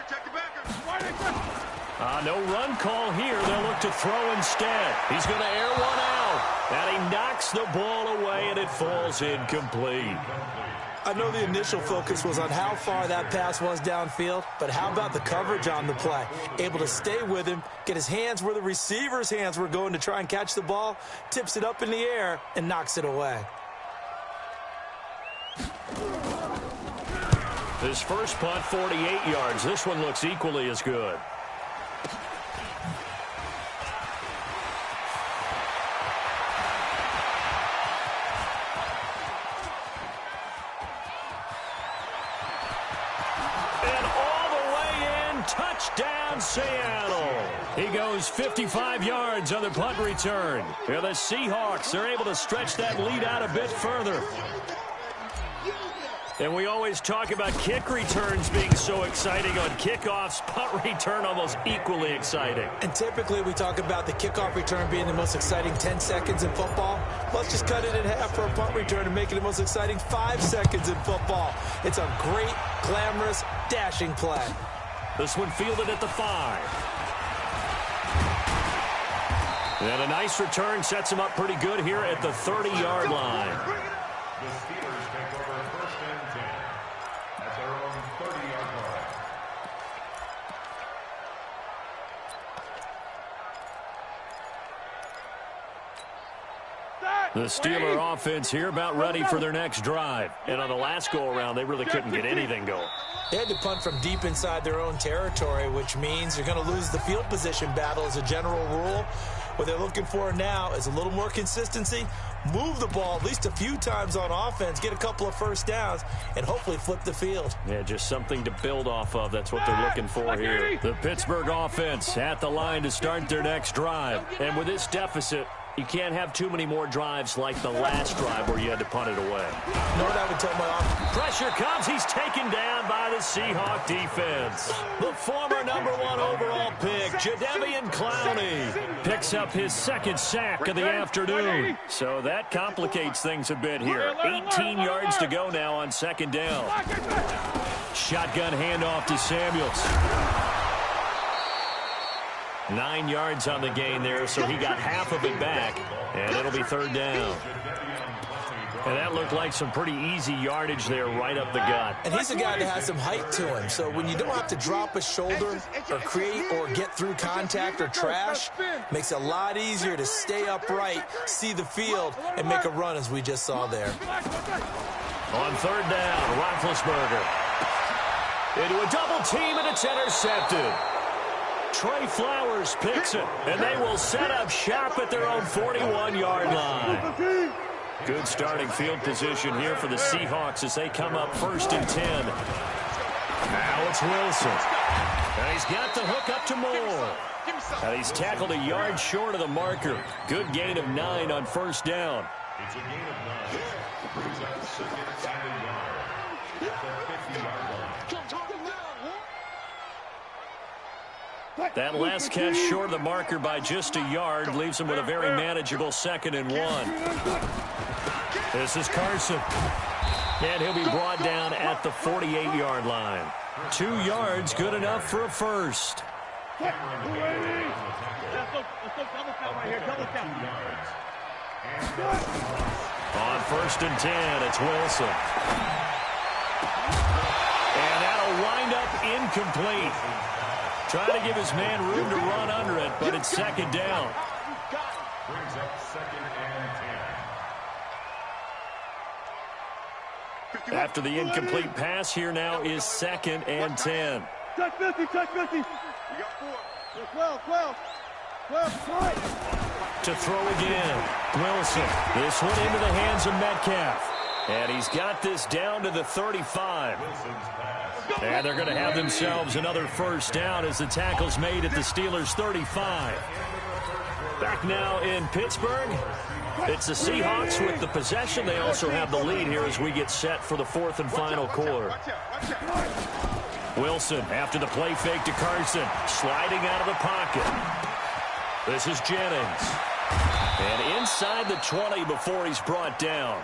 No run call here. They'll look to throw instead. He's going to air one out. And he knocks the ball away, and it falls incomplete. I know the initial focus was on how far that pass was downfield, but how about the coverage on the play? Able to stay with him, get his hands where the receiver's hands were going to try and catch the ball, tips it up in the air, and knocks it away. His first punt, 48 yards. This one looks equally as good. Touchdown, Seattle. He goes 55 yards on the punt return. And the Seahawks are able to stretch that lead out a bit further. And we always talk about kick returns being so exciting on kickoffs. Punt return almost equally exciting. And typically we talk about the kickoff return being the most exciting 10 seconds in football. Let's just cut it in half for a punt return and make it the most exciting 5 seconds in football. It's a great, glamorous, dashing play. This one fielded at the 5. And a nice return sets him up pretty good here at the 30-yard line. The Steelers take over first and 10 at their own 30-yard line. The Steeler offense here about ready for their next drive. And on the last go-around, they really couldn't get anything going. They had to punt from deep inside their own territory, which means you're going to lose the field position battle as a general rule. What they're looking for now is a little more consistency, move the ball at least a few times on offense, get a couple of first downs, and hopefully flip the field. Yeah, just something to build off of. That's what they're looking for here. The Pittsburgh offense at the line to start their next drive. And with this deficit, you can't have too many more drives like the last drive where you had to punt it away. You know what I would tell my offense? Pressure comes. He's taken down by the Seahawk defense. The former #1 overall pick, Jadeveon Clowney, picks up his second sack of the afternoon. So that complicates things a bit here. 18 yards to go now on second down. Shotgun handoff to Samuels. 9 yards on the gain there, so he got half of it back, and it'll be third down. And that looked like some pretty easy yardage there right up the gut. And he's a guy that has some height to him, so when you don't have to drop a shoulder or create or get through contact or trash, makes it a lot easier to stay upright, see the field, and make a run as we just saw there. On third down, Roethlisberger into a double team, and it's intercepted. Trey Flowers picks it, and they will set up shop at their own 41-yard line. Good starting field position here for the Seahawks as they come up 1st and 10. Now it's Wilson. And he's got the hook up to Moore. And he's tackled a yard short of the marker. Good gain of 9 on first down. It's a gain of 9. Brings up second and a yard at the 50-yard line. That last catch short of the marker by just a yard leaves him with a very manageable 2nd and 1. This is Carson. And he'll be brought down at the 48-yard line. 2 yards, good enough for a first. Let's go double count right here, double count. On 1st and 10, it's Wilson. And that'll wind up incomplete. Trying to give his man room to run under it, but it's 2nd down. Brings up 2nd and 10. After the incomplete pass, here now is 2nd and 10. Touch 50, touch 50. You got 12. To throw again, Wilson. This one into the hands of Metcalf. And he's got this down to the 35. And they're going to have themselves another first down as the tackle's made at the Steelers' 35. Back now in Pittsburgh. It's the Seahawks with the possession. They also have the lead here as we get set for the 4th and final quarter. Wilson after the play fake to Carson. Sliding out of the pocket. This is Jennings. And inside the 20 before he's brought down.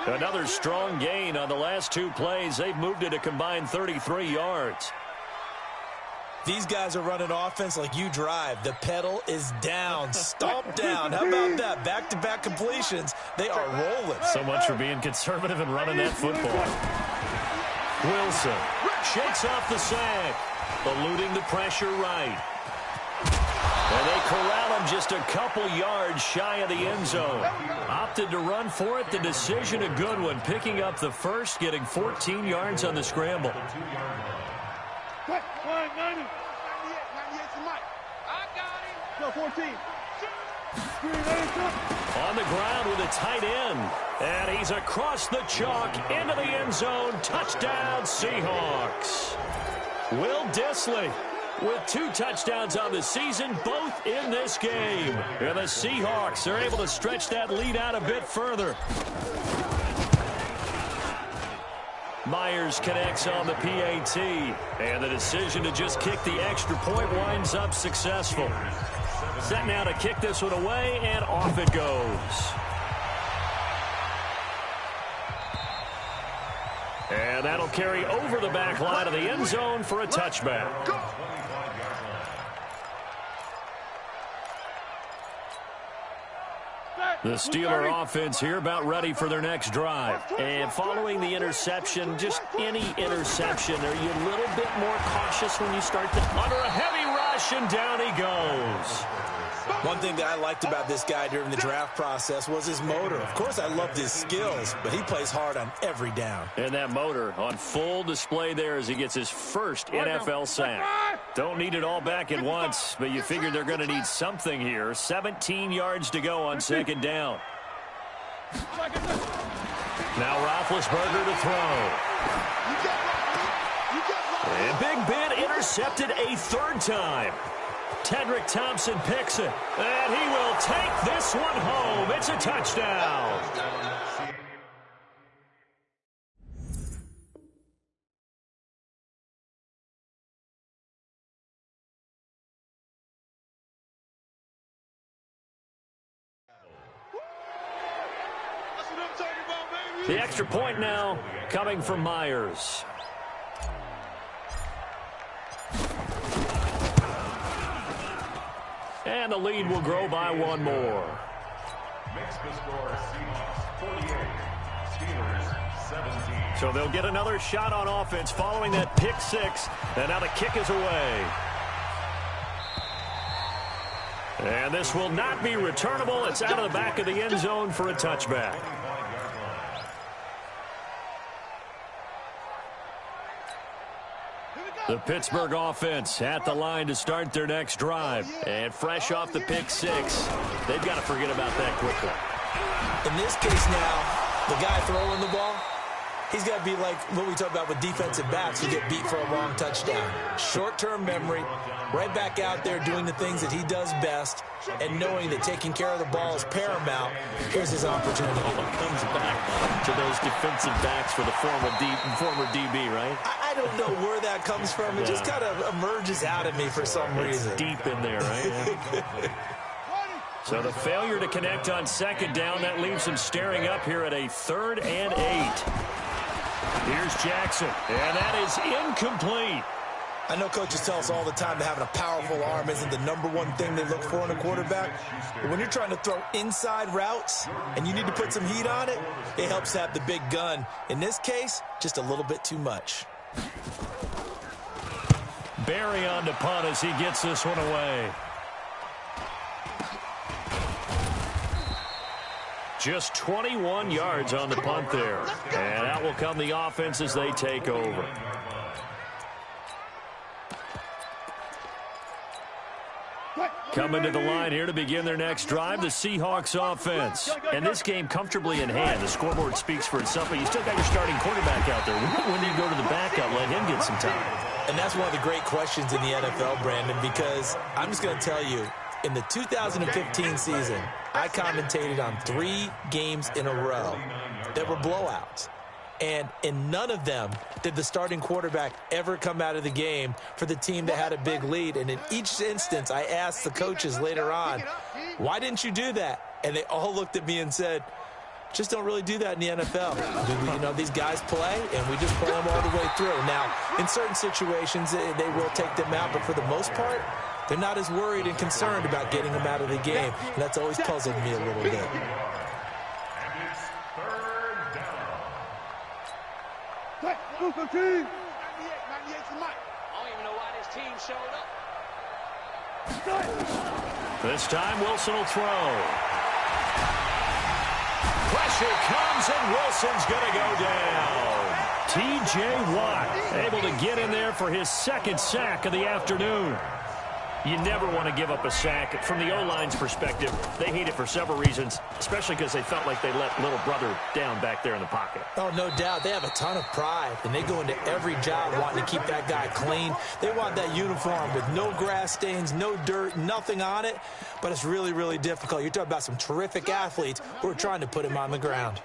Another strong gain on the last 2 plays. They've moved it a combined 33 yards. These guys are running offense like you drive. The pedal is down, stomp down. How about that? Back-to-back completions. They are rolling. So much for being conservative and running that football. Wilson shakes off the sack, eluding the pressure right. And they corral him just a couple yards shy of the end zone. Opted to run for it. The decision a good one. Picking up the first, getting 14 yards on the scramble. 14. On the ground with a tight end. And he's across the chalk into the end zone. Touchdown, Seahawks. Will Dissly with 2 touchdowns on the season, both in this game. And the Seahawks are able to stretch that lead out a bit further. Myers connects on the PAT. And the decision to just kick the extra point winds up successful. Set now to kick this one away, and off it goes. And that'll carry over the back line of the end zone for a touchback. The Steeler offense here about ready for their next drive. And following the interception, just any interception, are you a little bit more cautious when you start to... Under a heavy rush, and down he goes. One thing that I liked about this guy during the draft process was his motor. Of course, I loved his skills, but he plays hard on every down. And that motor on full display there as he gets his first NFL sack. Don't need it all back at once, but you figure they're going to need something here. 17 yards to go on second down. Now Roethlisberger to throw. And Big Ben intercepted a third time. Tedrick Thompson picks it, and he will take this one home. It's a touchdown. The extra point now coming from Myers. And the lead will grow by one more. Makes the score Seahawks 48, Steelers 17. So they'll get another shot on offense following that pick six. And now the kick is away. And this will not be returnable. It's out of the back of the end zone for a touchback. The Pittsburgh offense at the line to start their next drive. And fresh off the pick six, they've got to forget about that quickly. In this case now, the guy throwing the ball, he's got to be like what we talk about with defensive backs who get beat for a long touchdown. Short-term memory, right back out there doing the things that he does best, and knowing that taking care of the ball is paramount. Here's his opportunity. Comes back to those defensive backs for the former DB, right? I don't know where that comes from. It just kind of emerges out of me for some reason. Deep in there, right? So the failure to connect on second down, that leaves him staring up here at a 3rd and 8. Here's Jackson, and that is incomplete. I know coaches tell us all the time that having a powerful arm isn't the number one thing they look for in a quarterback. But when you're trying to throw inside routes and you need to put some heat on it, it helps to have the big gun. In this case, just a little bit too much. Barry on to punt as he gets this one away. Just 21 yards on the punt there. And out will come the offense as they take over. Coming to the line here to begin their next drive, the Seahawks offense. And this game comfortably in hand. The scoreboard speaks for itself, but you still got your starting quarterback out there. When do you go to the backup, let him get some time? And that's one of the great questions in the NFL, Brandon, because I'm just going to tell you, in the 2015 season, I commentated on 3 games in a row that were blowouts. And in none of them did the starting quarterback ever come out of the game for the team that had a big lead. And in each instance, I asked the coaches later on, why didn't you do that? And they all looked at me and said, just don't really do that in the NFL. You know, these guys play, and we just play them all the way through. Now, in certain situations, they will take them out, but for the most part, they're not as worried and concerned about getting them out of the game. And that's always puzzled me a little bit. Go for team. 98's the mic. I don't even know why this team showed up. This time, Wilson will throw. Pressure comes, and Wilson's going to go down. T.J. Watt able to get in there for his second sack of the afternoon. You never want to give up a sack. From the O-line's perspective, they hate it for several reasons, especially because they felt like they let little brother down back there in the pocket. Oh, no doubt. They have a ton of pride, and they go into every job wanting to keep that guy clean. They want that uniform with no grass stains, no dirt, nothing on it, but it's really, really difficult. You're talking about some terrific athletes who are trying to put him on the ground.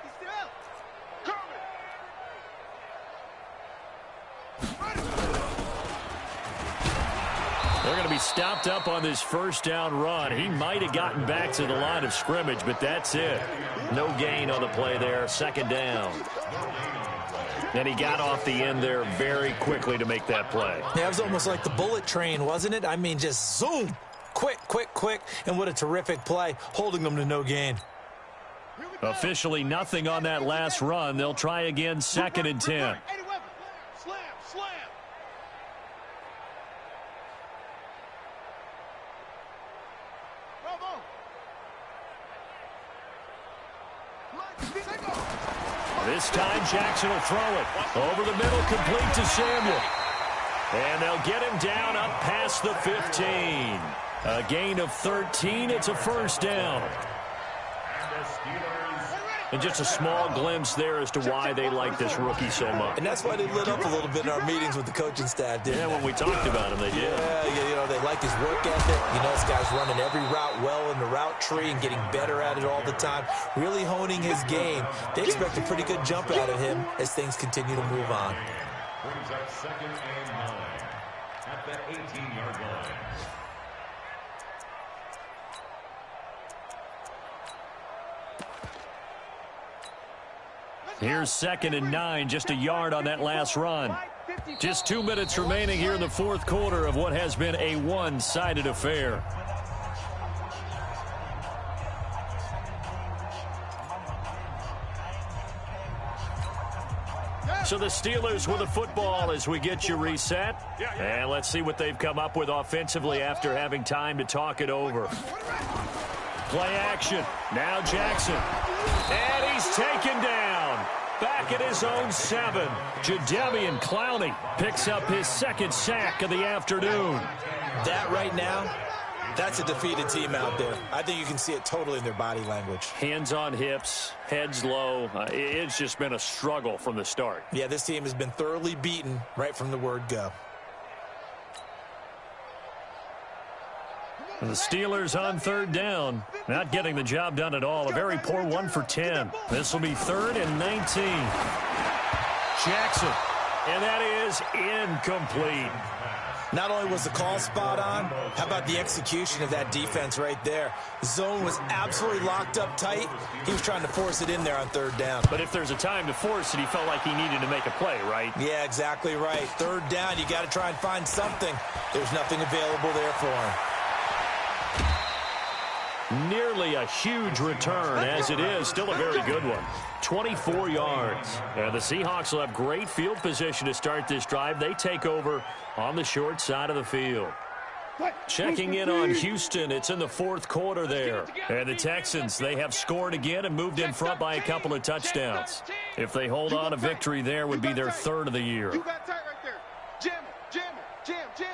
They're going to be stopped up on this first down run. He might have gotten back to the line of scrimmage, but that's it. No gain on the play there, second down. And he got off the end there very quickly to make that play. Yeah, it was almost like the bullet train, wasn't it? I mean, just zoom, quick, and what a terrific play, holding them to no gain. Officially nothing on that last run. They'll try again, 2nd and 10. Slam. This time Jackson will throw it. Over the middle, complete to Samuel. And they'll get him down up past the 15. A gain of 13. It's a first down. And just a small glimpse there as to why they like this rookie so much. And that's why they lit up a little bit in our meetings with the coaching staff, didn't they? When we talked about him, they did. Yeah, you know, they like his work ethic. You know, this guy's running every route well in the route tree and getting better at it all the time, really honing his game. They expect a pretty good jump out of him as things continue to move on. Brings up 2nd and 9 at the 18-yard line. Here's 2nd and 9, just a yard on that last run. Just 2 minutes remaining here in the fourth quarter of what has been a one-sided affair. So the Steelers with the football as we get you reset. And let's see what they've come up with offensively after having time to talk it over. Play action. Now Jackson. And he's taken down. Back at his own 7. Jadeveon Clowney picks up his 2nd sack of the afternoon. That right now, that's a defeated team out there. I think you can see it totally in their body language. Hands on hips, heads low. It's just been a struggle from the start. Yeah, this team has been thoroughly beaten right from the word go. And the Steelers on 3rd down, not getting the job done at all. A very poor 1 for 10. This will be 3rd and 19. Jackson, and that is incomplete. Not only was the call spot on, how about the execution of that defense right there? The zone was absolutely locked up tight. He was trying to force it in there on 3rd down. But if there's a time to force it, he felt like he needed to make a play, right? Yeah, exactly right. 3rd down, you got to try and find something. There's nothing available there for him. Nearly a huge return, as it is. Still a very good one. 24 yards. And the Seahawks will have great field position to start this drive. They take over on the short side of the field. Checking in on Houston. It's in the fourth quarter there. And the Texans, they have scored again and moved in front by a couple of touchdowns. If they hold on, a victory there would be their 3rd of the year. You got tight right there. Jam it, jam it, jam, jam.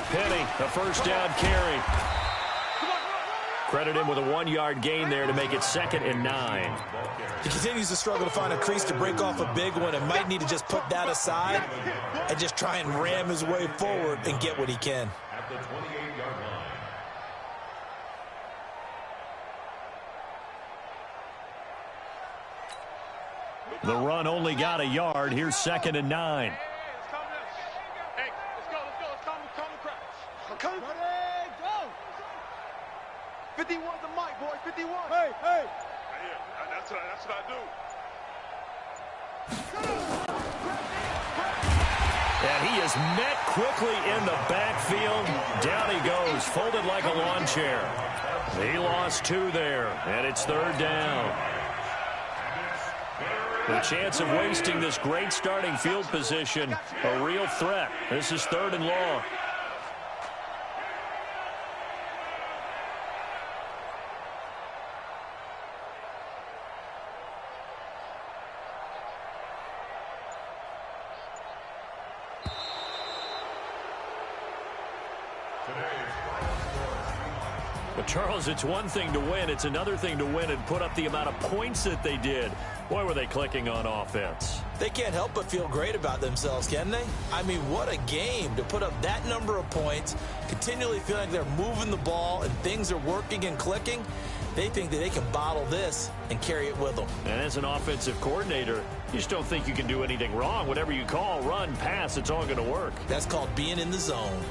Penny, a first down carry. Credit him with a 1-yard gain there to make it 2nd and 9. He continues to struggle to find a crease to break off a big one and might need to just put that aside and just try and ram his way forward and get what he can. At the 28-yard line. The run only got a yard. Here's 2nd and 9. Hey, let's go. Calm the crowd. Come. Go. 51's the mic, boy. 51. Hey. Yeah, that's what I do. And he is met quickly in the backfield. Down he goes, folded like a lawn chair. He lost 2 there, and it's 3rd down. The chance of wasting this great starting field position, a real threat. This is 3rd and long. But, Charles, it's one thing to win. It's another thing to win and put up the amount of points that they did. Boy, were they clicking on offense. They can't help but feel great about themselves, can they? I mean, what a game to put up that number of points, continually feeling like they're moving the ball and things are working and clicking. They think that they can bottle this and carry it with them. And as an offensive coordinator, you just don't think you can do anything wrong. Whatever you call, run, pass, it's all going to work. That's called being in the zone.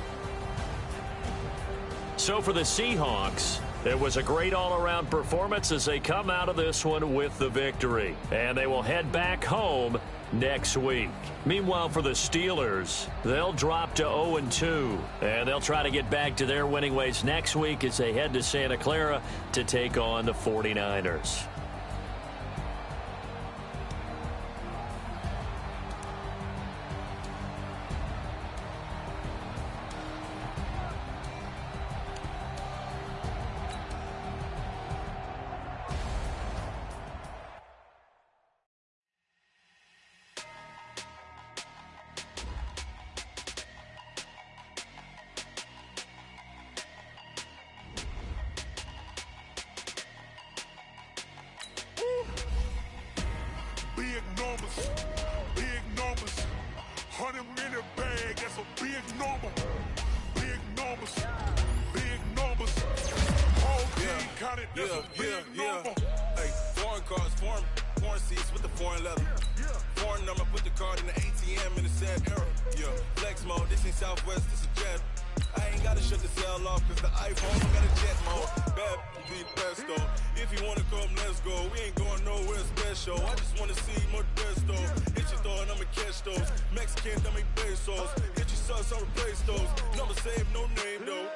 So for the Seahawks, it was a great all-around performance as they come out of this one with the victory. And they will head back home next week. Meanwhile, for the Steelers, they'll drop to 0-2. And they'll try to get back to their winning ways next week as they head to Santa Clara to take on the 49ers. Hey, foreign cars, foreign seats with the foreign leather. Foreign number, put the card in the ATM in the sad era. Flex mode, this ain't Southwest, this is jet. I ain't gotta shut the cell off, cause the iPhone got a jet mode. Bad, the best though. If you wanna come, let's go. We ain't going nowhere special. I just wanna see more Modesto. Hit your thought, I'ma catch those. Mexican, that make pesos. Hit your sauce, I'll replace those. Number saved, no name though.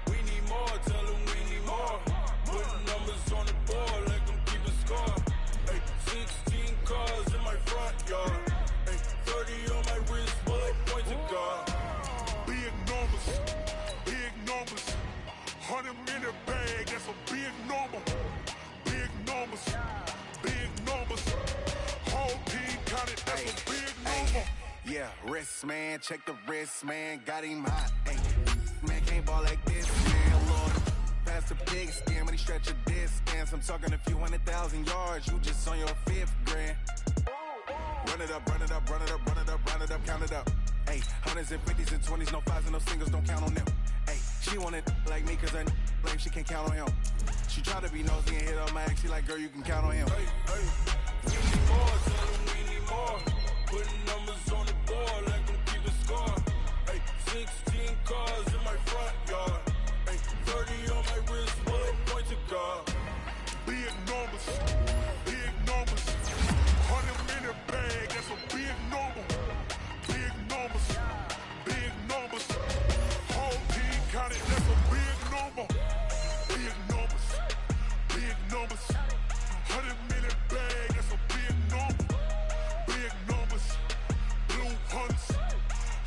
We need more, tell them we need more. Putting numbers on the board like I'm keeping score. Hey, 16 cars in my front yard. Hey, 30 on my wrist, bullet point to God. Big numbers, 100 minute bag, that's a big number. Big numbers, whole team counted, that's a big number. Yeah, wrist man, check the wrist man, got him hot. Ay, man can't ball like this, man, Lord. Pass the big skin when he stretch a distance. I'm talking a few 100,000 yards, you just on your 5th grand. Run it up, count it up. Ay, hundreds and 50s and 20s, no 5s and no singles, don't count on them. Ay, she want it like me, cause her lame, she can't count on him. She try to be nosy and hit on my ex, she like, girl, you can count on him. Hey, we need more, tell them we need more. Putting numbers on the board like I'm keeping score. Hey, 16 cars in my front yard. Hey, 30 on my wrist, bullet point to God. Big numbers, 100 minute bag, that's a big number. Big numbers, whole team counted, that's a big number. Big numbers, 100 minute bag, that's a big number. Big numbers, blue hunts,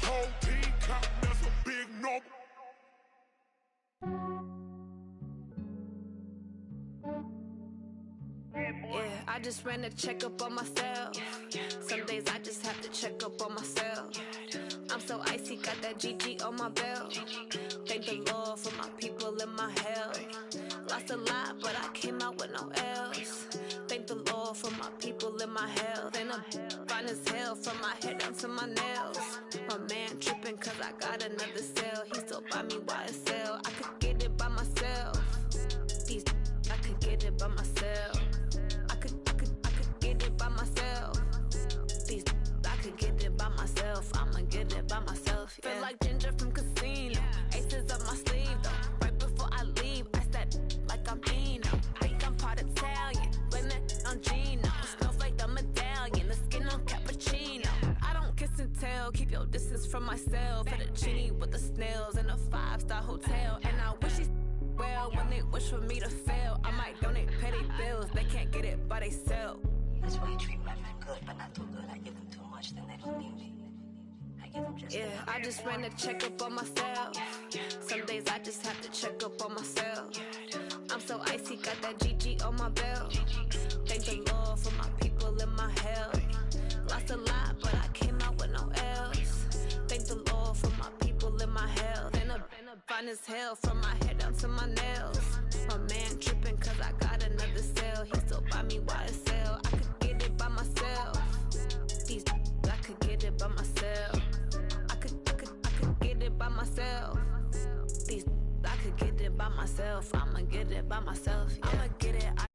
whole team counted, that's a big number. Yeah, I just ran a checkup on myself. Some days I just have to check up on myself. I'm so icy, got that GG on my belt. Thank the Lord for my people and my health. Lost a lot, but I came out with no L's. Thank the Lord for my people and my health. And I'm fine as hell from my head down to my nails. My man tripping cause I got another cell. He still buy me YSL. I could get it by myself. These I could get it by myself. I could get it by myself. These I could get it by myself. I'ma get it by myself. Yeah. Feel like Ginger from Casino. Aces up my sleeve though. Right before I leave, I said like I'm Dino. Think I'm part Italian, blend it on Gino. Smells like the medallion, the skin on cappuccino. I don't kiss and tell, keep your distance from myself. At a genie with the snails in a 5-star hotel. And I wish he's well when they wish for me to fail. I might donate petty bills, they can't get it by themselves. That's why you treat my friend good, but not too good. I give them too much, then they don't need me. I give them just yeah, I just ran a checkup on myself. Some days I just have to check up on myself. I'm so icy, got that GG on my belt. Thank the Lord for my people and my health. Lost a lot, but I came out with no L's. Thank the Lord for my people and my health. And I'm fine as hell from my head down to my nails. My man tripping cause I got another cell. He still buy me YSL. I could get it by myself. These I could get it by myself. I could get it by myself. These I could get it by myself. I'ma get it by myself. Yeah. I'ma get it. I